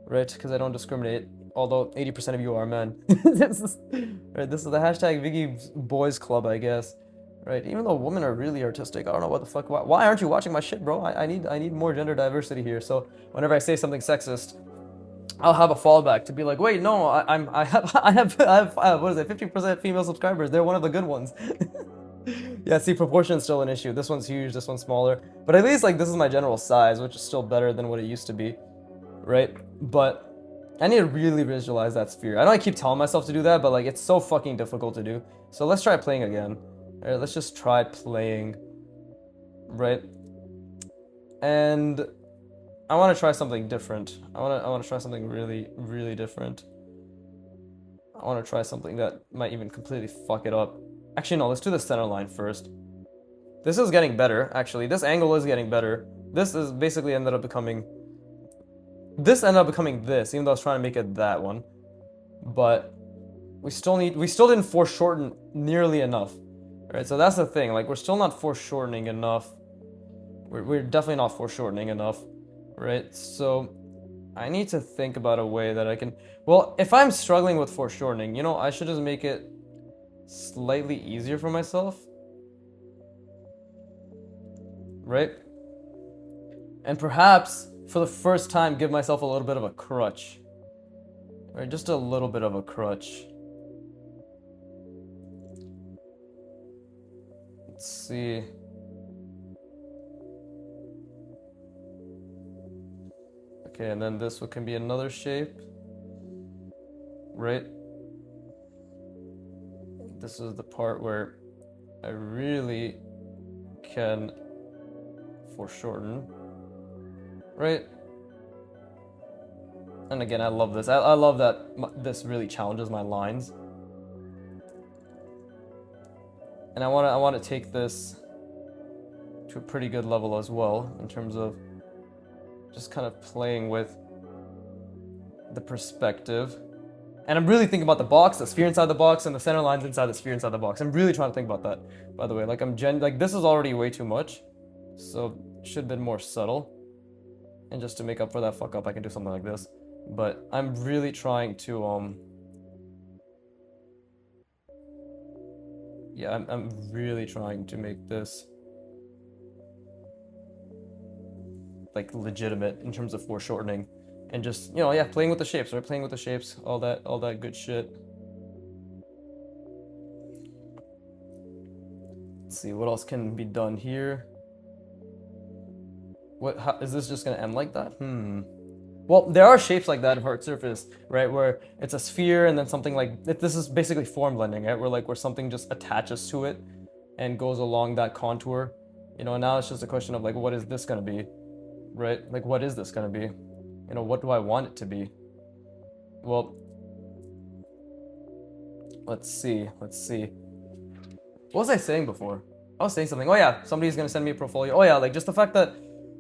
right? Because I don't discriminate. Although 80% of you are men. This is the hashtag Viggy Boys Club, I guess. Right? Even though women are really artistic, I don't know what the fuck. Why aren't you watching my shit, bro? I need more gender diversity here. So whenever I say something sexist, I'll have a fallback to be like, wait, no, I have what is it, 50% female subscribers. They're one of the good ones. Yeah, see, proportion's still an issue. This one's huge, this one's smaller. But at least, like, this is my general size, which is still better than what it used to be, right? But I need to really visualize that sphere. I know I keep telling myself to do that, but like, it's so fucking difficult to do. So let's try playing again. All right, let's just try playing, right? And I want to try something different. I want to try something really, really different. I want to try something that might even completely fuck it up. Actually, no, let's do the center line first. This is getting better, actually. This angle is getting better. This is basically ended up becoming this, even though I was trying to make it that one. But we still didn't foreshorten nearly enough. Right, so that's the thing. Like, we're still not foreshortening enough. We're definitely not foreshortening enough. Right, so I need to think about a way that I can... Well, if I'm struggling with foreshortening, I should just make it slightly easier for myself. Right? And perhaps, for the first time, give myself a little bit of a crutch. Right, just a little bit of a crutch. Let's see. Okay, and then this one can be another shape. Right? This is the part where I really can foreshorten, right? And again, I love this. I love that this really challenges my lines. And I want to take this to a pretty good level as well in terms of just kind of playing with the perspective. And I'm really thinking about the box, the sphere inside the box, and the center lines inside the sphere inside the box. I'm really trying to think about that, by the way. Like, like, this is already way too much, so it should have been more subtle. And just to make up for that fuck up, I can do something like this. But I'm really trying to, yeah, I'm really trying to make this, like, legitimate in terms of foreshortening. And just, you know, yeah, playing with the shapes, right? Playing with the shapes, all that good shit. Let's see, what else can be done here? How, is this just gonna end like that? Well, there are shapes like that in hard surface, right? Where it's a sphere and then something like, this is basically form blending, right? Where something just attaches to it and goes along that contour. You know, and now it's just a question of like, what is this gonna be, right? Like, what is this gonna be? You know, what do I want it to be? Well, let's see. What was I saying before? I was saying something. Oh yeah, somebody's gonna send me a portfolio. Oh yeah, like just the fact that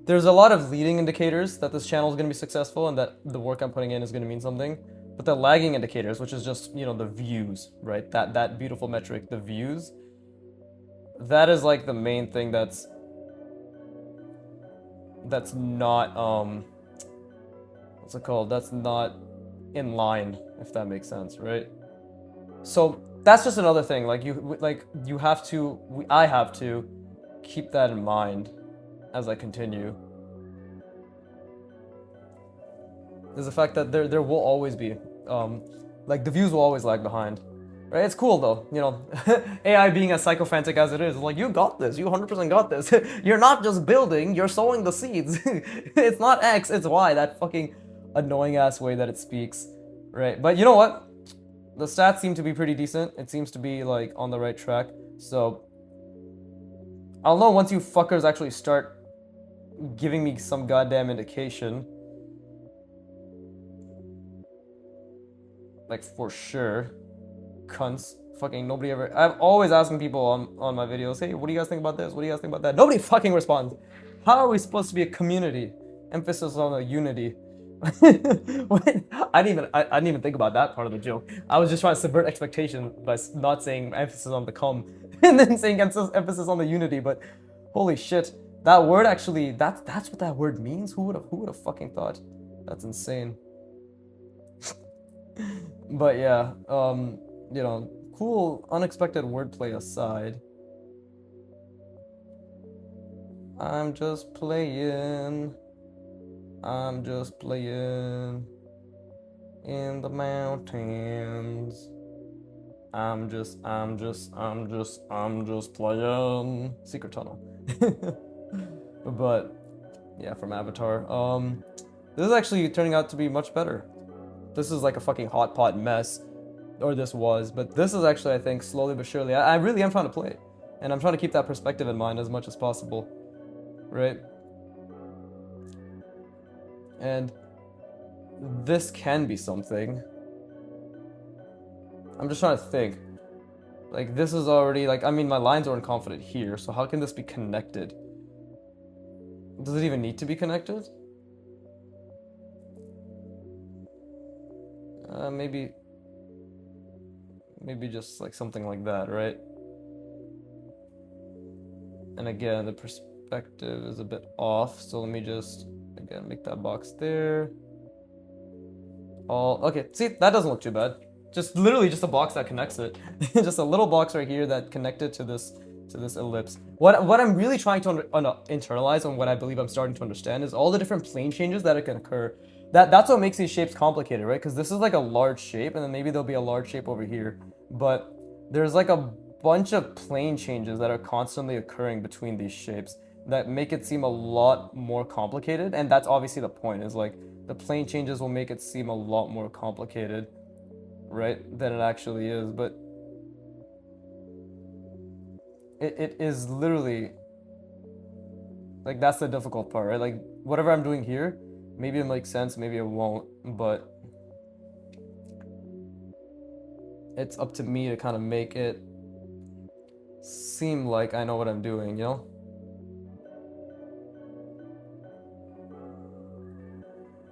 there's a lot of leading indicators that this channel is gonna be successful and that the work I'm putting in is gonna mean something. But the lagging indicators, which is just, you know, the views, right? That beautiful metric, the views. That is like the main thing that's not what's it called? That's not in line, if that makes sense, right? So that's just another thing. I have to keep that in mind as I continue. There's the fact that there will always be, like the views will always lag behind, right? It's cool though, you know, AI being as sycophantic as it is, like you got this, you 100% got this. You're not just building, you're sowing the seeds. It's not X, it's Y. That fucking annoying ass way that it speaks, right? But you know what? The stats seem to be pretty decent. It seems to be like on the right track. So I'll know once you fuckers actually start giving me some goddamn indication. Like for sure. Cunts. Fucking nobody ever. I'm always asking people on my videos, hey, what do you guys think about this? What do you guys think about that? Nobody fucking responds. How are we supposed to be a community? Emphasis on the unity. I didn't even think about that part of the joke. I was just trying to subvert expectation by not saying emphasis on the cum and then saying emphasis on the unity. But holy shit, that word actually, that's what that word means. Who would have fucking thought? That's insane. But yeah, you know, cool unexpected wordplay aside, I'm just playing in the mountains. I'm just playing Secret Tunnel. But yeah, from Avatar. This is actually turning out to be much better. This is like a fucking hot pot mess, or this was, but this is actually, I think, slowly but surely. I really am trying to play, and I'm trying to keep that perspective in mind as much as possible, right? And this can be something. I'm just trying to think. Like, this is already, like, I mean, my lines aren't confident here, so how can this be connected? Does it even need to be connected? Maybe just like something like that, right? And again, the perspective is a bit off, so let me just, again, make that box there. Okay, see, that doesn't look too bad. Just literally just a box that connects it. Just a little box right here that connected to this ellipse. What I'm really trying to internalize, and what I believe I'm starting to understand, is all the different plane changes that can occur. That's what makes these shapes complicated, right? Because this is like a large shape, and then maybe there'll be a large shape over here. But there's like a bunch of plane changes that are constantly occurring between these shapes that make it seem a lot more complicated. And that's obviously the point, is like the plane changes will make it seem a lot more complicated, right, than it actually is. But it is literally Like that's the difficult part, right? Like whatever I'm doing here, maybe it makes sense, maybe it won't, but it's up to me to kind of make it seem like I know what I'm doing, you know?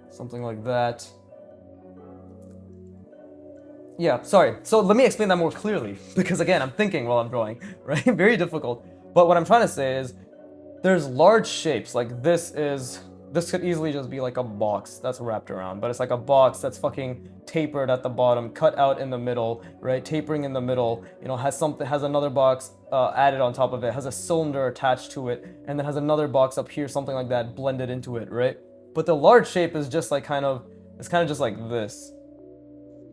Something like that. Yeah, sorry. So let me explain that more clearly, because again, I'm thinking while I'm drawing, right? Very difficult. But what I'm trying to say is there's large shapes, like this could easily just be like a box that's wrapped around, but it's like a box that's fucking tapered at the bottom, cut out in the middle, right? Tapering in the middle, you know, has another box added on top of it, has a cylinder attached to it, and then has another box up here, something like that, blended into it, right? But the large shape is just like it's kind of just like this,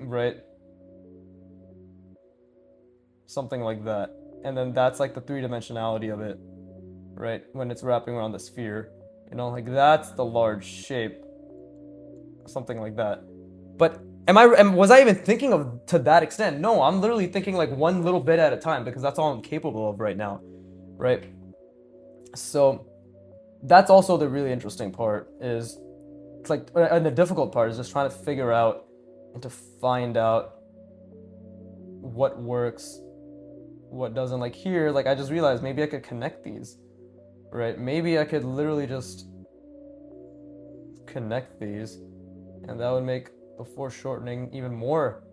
right? Something like that. And then that's like the three-dimensionality of it, right? When it's wrapping around the sphere. You know, like that's the large shape. Something like that. But was I even thinking of to that extent? No, I'm literally thinking like one little bit at a time because that's all I'm capable of right now, right? So that's also the really interesting part is it's like, and the difficult part is just trying to figure out and to find out what works, what doesn't. Like here, like I just realized maybe I could connect these, right? Maybe I could literally just connect these and that would make the foreshortening even more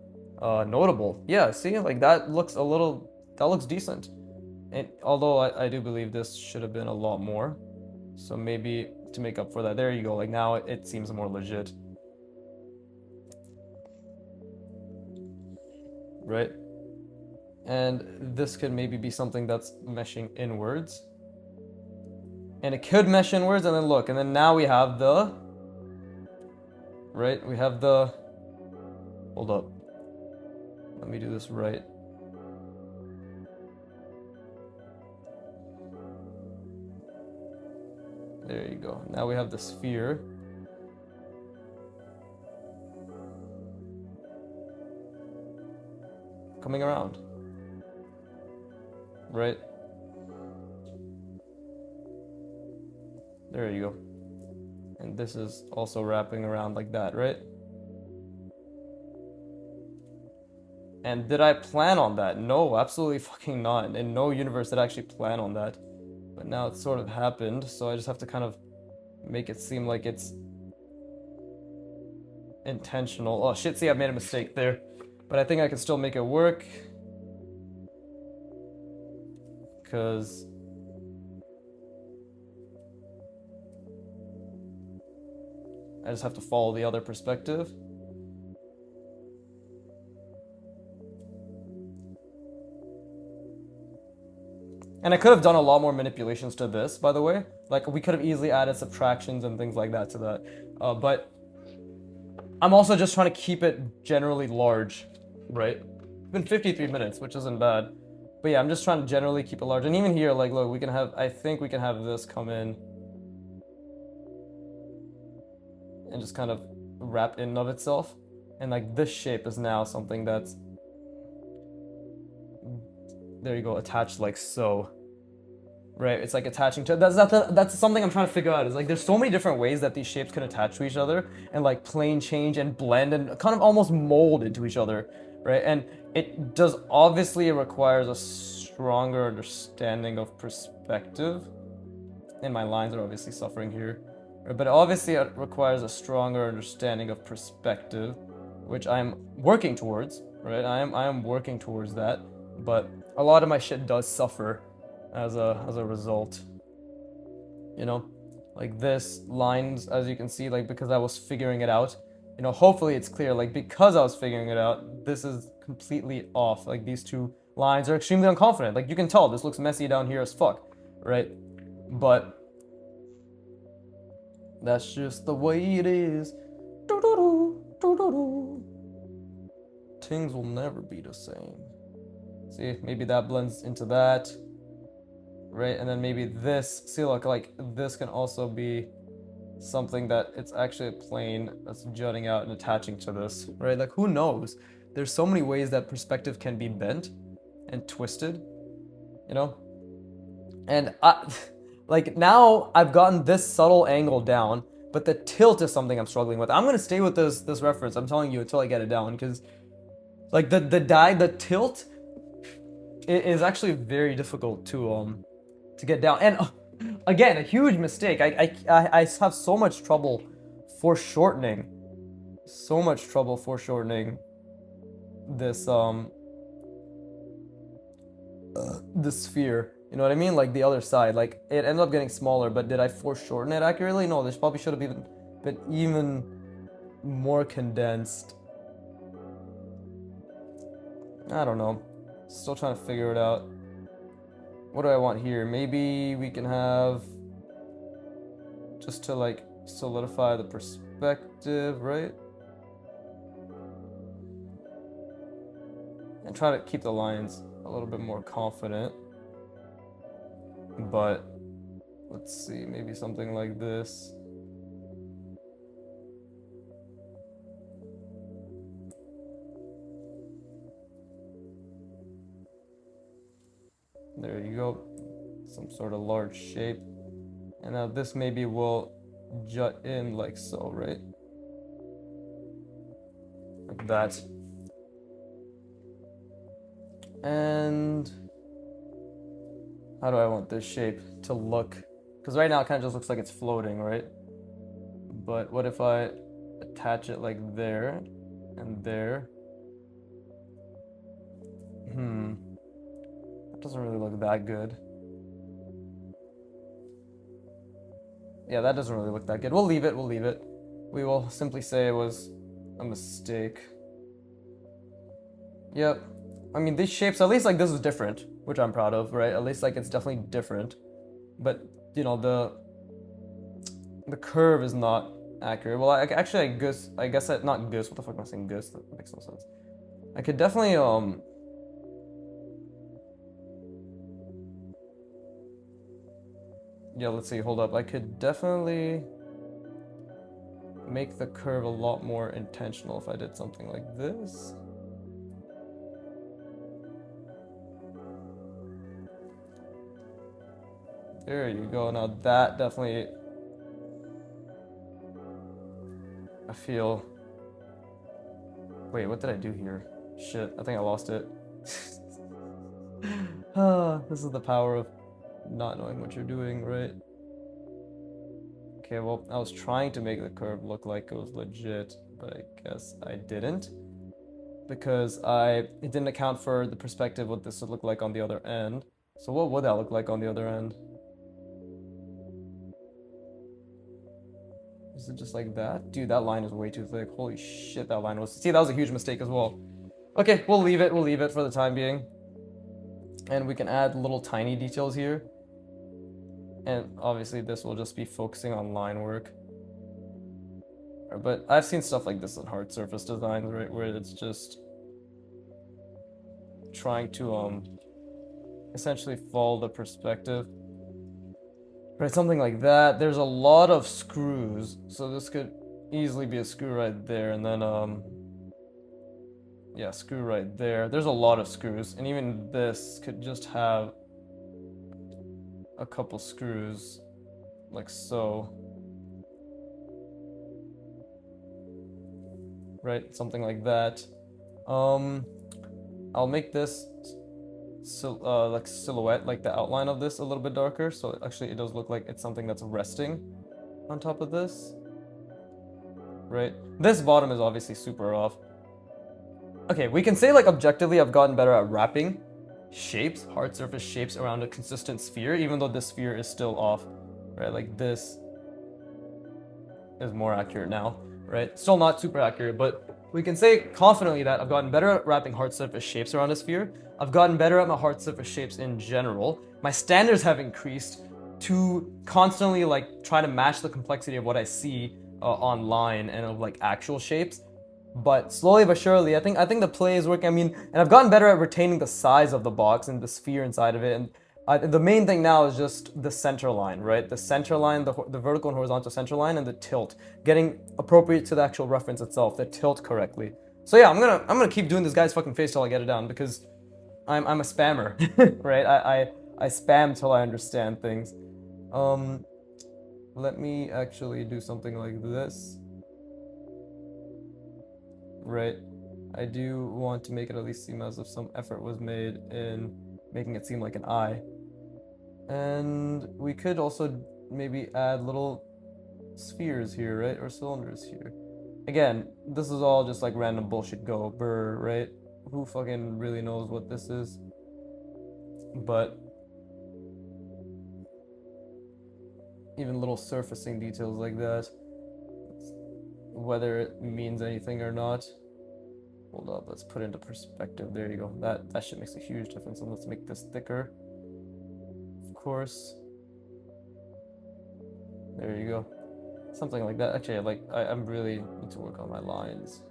notable. Yeah, see, like that looks decent. And although I do believe this should have been a lot more, so maybe to make up for that, there you go. Like now it seems more legit, right? And this could maybe be something that's meshing inwards, and it could mesh inwards, and then look, and then now we have the, right? We have the, hold up. Let me do this right. There you go. Now we have the sphere. Coming around. Right? There you go. And this is also wrapping around like that, right? And did I plan on that? No, absolutely fucking not. In no universe did I actually plan on that. But now it's sort of happened, so I just have to kind of make it seem like it's intentional. Oh shit, see, I made a mistake there. But I think I can still make it work. Because I just have to follow the other perspective. And I could have done a lot more manipulations to this, by the way. Like, we could have easily added subtractions and things like that to that. But I'm also just trying to keep it generally large, right? It's been 53 minutes, which isn't bad. But yeah, I'm just trying to generally keep it large. And even here, like, look, I think we can have this come in and just kind of wrap in of itself. And like this shape is now something that's, there you go, attached like so. Right, it's like attaching to, that's something I'm trying to figure out, is like there's so many different ways that these shapes can attach to each other and like plane change and blend and kind of almost mold into each other, right? And it does, obviously it requires a stronger understanding of perspective, and my lines are obviously suffering here, right? But obviously it requires a stronger understanding of perspective, which I'm working towards, right? I am working towards that, but a lot of my shit does suffer as a result, you know, like this lines, as you can see, like because I was figuring it out, you know, hopefully it's clear, like because I was figuring it out, this is completely off. Like these two lines are extremely unconfident, like you can tell this looks messy down here as fuck, right? But that's just the way it is. Things will never be the same. See, maybe that blends into that, right? And then maybe this, see, look, like this can also be something that it's actually a plane that's jutting out and attaching to this, right? Like who knows? There's so many ways that perspective can be bent and twisted, you know? And Like now I've gotten this subtle angle down, but the tilt is something I'm struggling with. I'm gonna stay with this reference. I'm telling you until I get it down, because like the tilt is actually very difficult to get down. And again, a huge mistake. I have so much trouble foreshortening, so much trouble foreshortening this this sphere. You know what I mean? Like the other side. Like it ended up getting smaller, but did I foreshorten it accurately? No, this probably should have been even more condensed. I don't know. Still trying to figure it out. What do I want here? Maybe we can have, just to like solidify the perspective, right? And try to keep the lines a little bit more confident. But let's see, maybe something like this. There you go. Some sort of large shape. And now this maybe will jut in like so, right? Like that. And how do I want this shape to look? Because right now it kind of just looks like it's floating, right? But what if I attach it like there and there? That doesn't really look that good. Yeah, that doesn't really look that good. We'll leave it, we'll leave it. We will simply say it was a mistake. Yep. I mean, these shapes, at least like this is different, which I'm proud of, right? At least like it's definitely different. But, you know, the curve is not accurate. Well, actually, I guess that, not goose, what the fuck am I saying goose? That makes no sense. I could definitely, yeah, let's see, hold up. I could definitely make the curve a lot more intentional if I did something like this. There you go. Now that definitely, I feel, wait, what did I do here? Shit, I think I lost it. This is the power of not knowing what you're doing, right? Okay, well, I was trying to make the curve look like it was legit, but I guess I didn't, because it didn't account for the perspective what this would look like on the other end. So what would that look like on the other end? Is it just like that? Dude, that line is way too thick. Holy shit, that line was... See, that was a huge mistake as well. Okay, we'll leave it for the time being. And we can add little tiny details here. And obviously this will just be focusing on line work. But I've seen stuff like this in hard surface designs, right, where it's just trying to essentially follow the perspective. Right, something like that. There's a lot of screws, so this could easily be a screw right there, and then yeah, screw right there. There's a lot of screws, and even this could just have a couple screws, like so. Right, something like that. I'll make this like silhouette, like the outline of this a little bit darker, so actually it does look like it's something that's resting on top of this. Right, this bottom is obviously super off. Okay, we can say like objectively I've gotten better at wrapping shapes, hard surface shapes around a consistent sphere, even though this sphere is still off, right? Like this is more accurate now, right? Still not super accurate, but we can say confidently that I've gotten better at wrapping hard surface shapes around a sphere. I've gotten better at my hard surface shapes in general. My standards have increased to constantly like try to match the complexity of what I see online and of like actual shapes. But slowly but surely, I think the play is working. I mean, and I've gotten better at retaining the size of the box and the sphere inside of it. And the main thing now is just the center line, right? The center line, the vertical and horizontal center line, and the tilt, getting appropriate to the actual reference itself, the tilt correctly. So yeah, I'm gonna keep doing this guy's fucking face till I get it down, because I'm a spammer, right? I spam till I understand things. Let me actually do something like this. Right. I do want to make it at least seem as if some effort was made in making it seem like an eye. And we could also maybe add little spheres here, right? Or cylinders here. Again, this is all just like random bullshit go, brr, right? Who fucking really knows what this is? But even little surfacing details like that, whether it means anything or not. Hold up, let's put it into perspective. There you go. That shit makes a huge difference. And let's make this thicker. Of course. There you go. Something like that. Actually, I'm really need to work on my lines.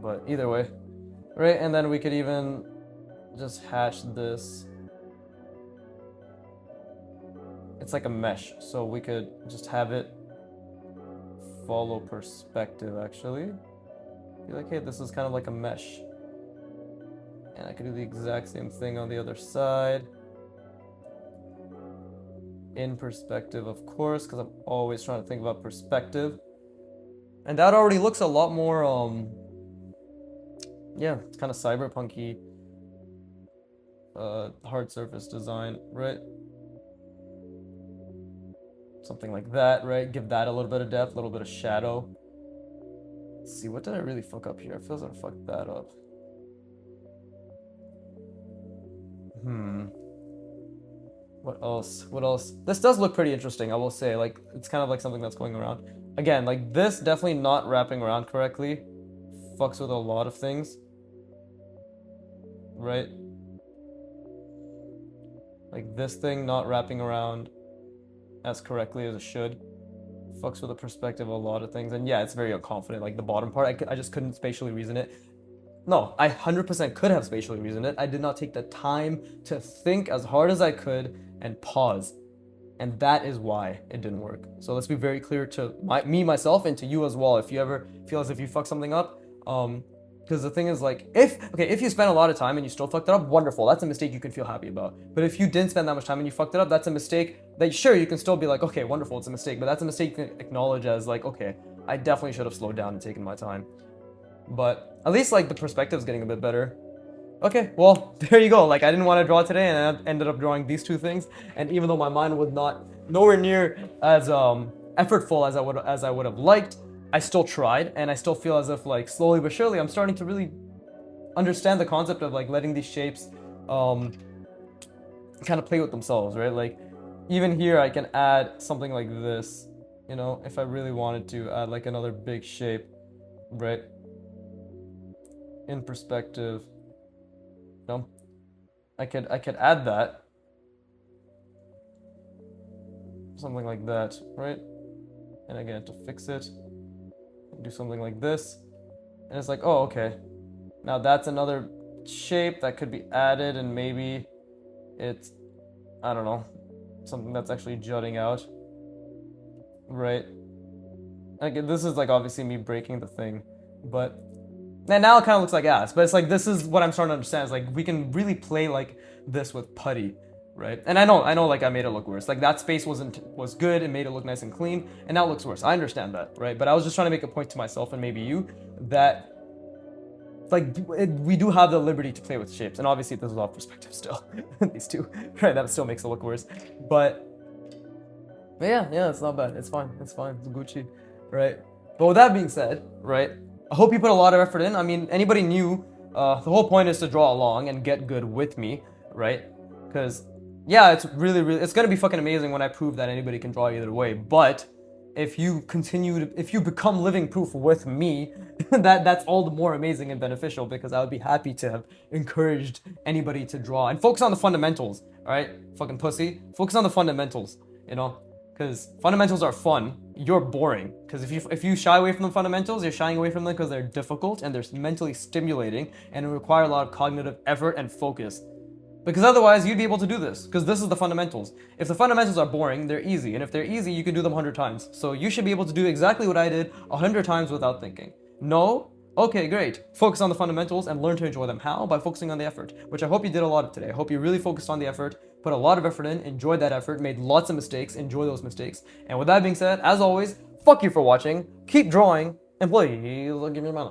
But either way. Right, and then we could even just hatch this. It's like a mesh, so we could just have it follow perspective, actually. Be like, hey, this is kind of like a mesh. And I could do the exact same thing on the other side. In perspective, of course, because I'm always trying to think about perspective. And that already looks a lot more, yeah, it's kind of cyberpunky, hard surface design, right? Something like that, right? Give that a little bit of depth, a little bit of shadow. Let's see, what did I really fuck up here? I feel like I fucked that up. What else? What else? This does look pretty interesting, I will say. Like, it's kind of like something that's going around. Again, like, this definitely not wrapping around correctly fucks with a lot of things. Right? Like, this thing not wrapping around as correctly as it should fucks with the perspective of a lot of things. And yeah, it's very unconfident. Like, the bottom part, I just couldn't spatially reason it. No, I 100% could have spatially reasoned it. I did not take the time to think as hard as I could and pause. And that is why it didn't work. So let's be very clear to me, myself, and to you as well. If you ever feel as if you fucked something up, because the thing is, like, if you spend a lot of time and you still fucked it up, wonderful. That's a mistake you can feel happy about. But if you didn't spend that much time and you fucked it up, that's a mistake that, sure, you can still be like, okay, wonderful, it's a mistake. But that's a mistake you can acknowledge as, like, okay, I definitely should have slowed down and taken my time. But at least, like, the perspective's getting a bit better. Okay, well, there you go. Like, I didn't want to draw today, and I ended up drawing these two things. And even though my mind was nowhere near as effortful as I would have liked, I still tried, and I still feel as if, like, slowly but surely, I'm starting to really understand the concept of, like, letting these shapes kind of play with themselves, right? Like, even here, I can add something like this, you know, if I really wanted to add, like, another big shape, right? In perspective, you know, I could add that, something like that, right? And again, to fix it, do something like this, and it's like, oh, okay, now that's another shape that could be added, and maybe it's, I don't know, something that's actually jutting out, right? Again, this is like obviously me breaking the thing, but and now it kind of looks like ass, but it's like, this is what I'm starting to understand. Is like, we can really play like this with putty, right? And I know, like, I made it look worse. Like, that space was good and made it look nice and clean, and now it looks worse. I understand that, right? But I was just trying to make a point to myself and maybe you that, like, we do have the liberty to play with shapes, and obviously this is all perspective still. These two, right? That still makes it look worse, but yeah, it's not bad. It's fine. It's Gucci, right? But with that being said, right? I hope you put a lot of effort in. I mean, anybody new, the whole point is to draw along and get good with me, right? Because, yeah, it's really, it's gonna be fucking amazing when I prove that anybody can draw either way. But if you become living proof with me, that's all the more amazing and beneficial, because I would be happy to have encouraged anybody to draw and focus on the fundamentals, all right? Fucking pussy. Focus on the fundamentals, you know? Because fundamentals are fun. You're boring. Because if you shy away from the fundamentals, you're shying away from them because they're difficult and they're mentally stimulating and require a lot of cognitive effort and focus. Because otherwise, you'd be able to do this. Because this is the fundamentals. If the fundamentals are boring, they're easy. And if they're easy, you can do them 100 times. So you should be able to do exactly what I did 100 times without thinking. No? Okay, great. Focus on the fundamentals and learn to enjoy them. How? By focusing on the effort, which I hope you did a lot of today. I hope you really focused on the effort, put a lot of effort in, enjoyed that effort, made lots of mistakes, enjoy those mistakes. And with that being said, as always, fuck you for watching, keep drawing, and please give me a money.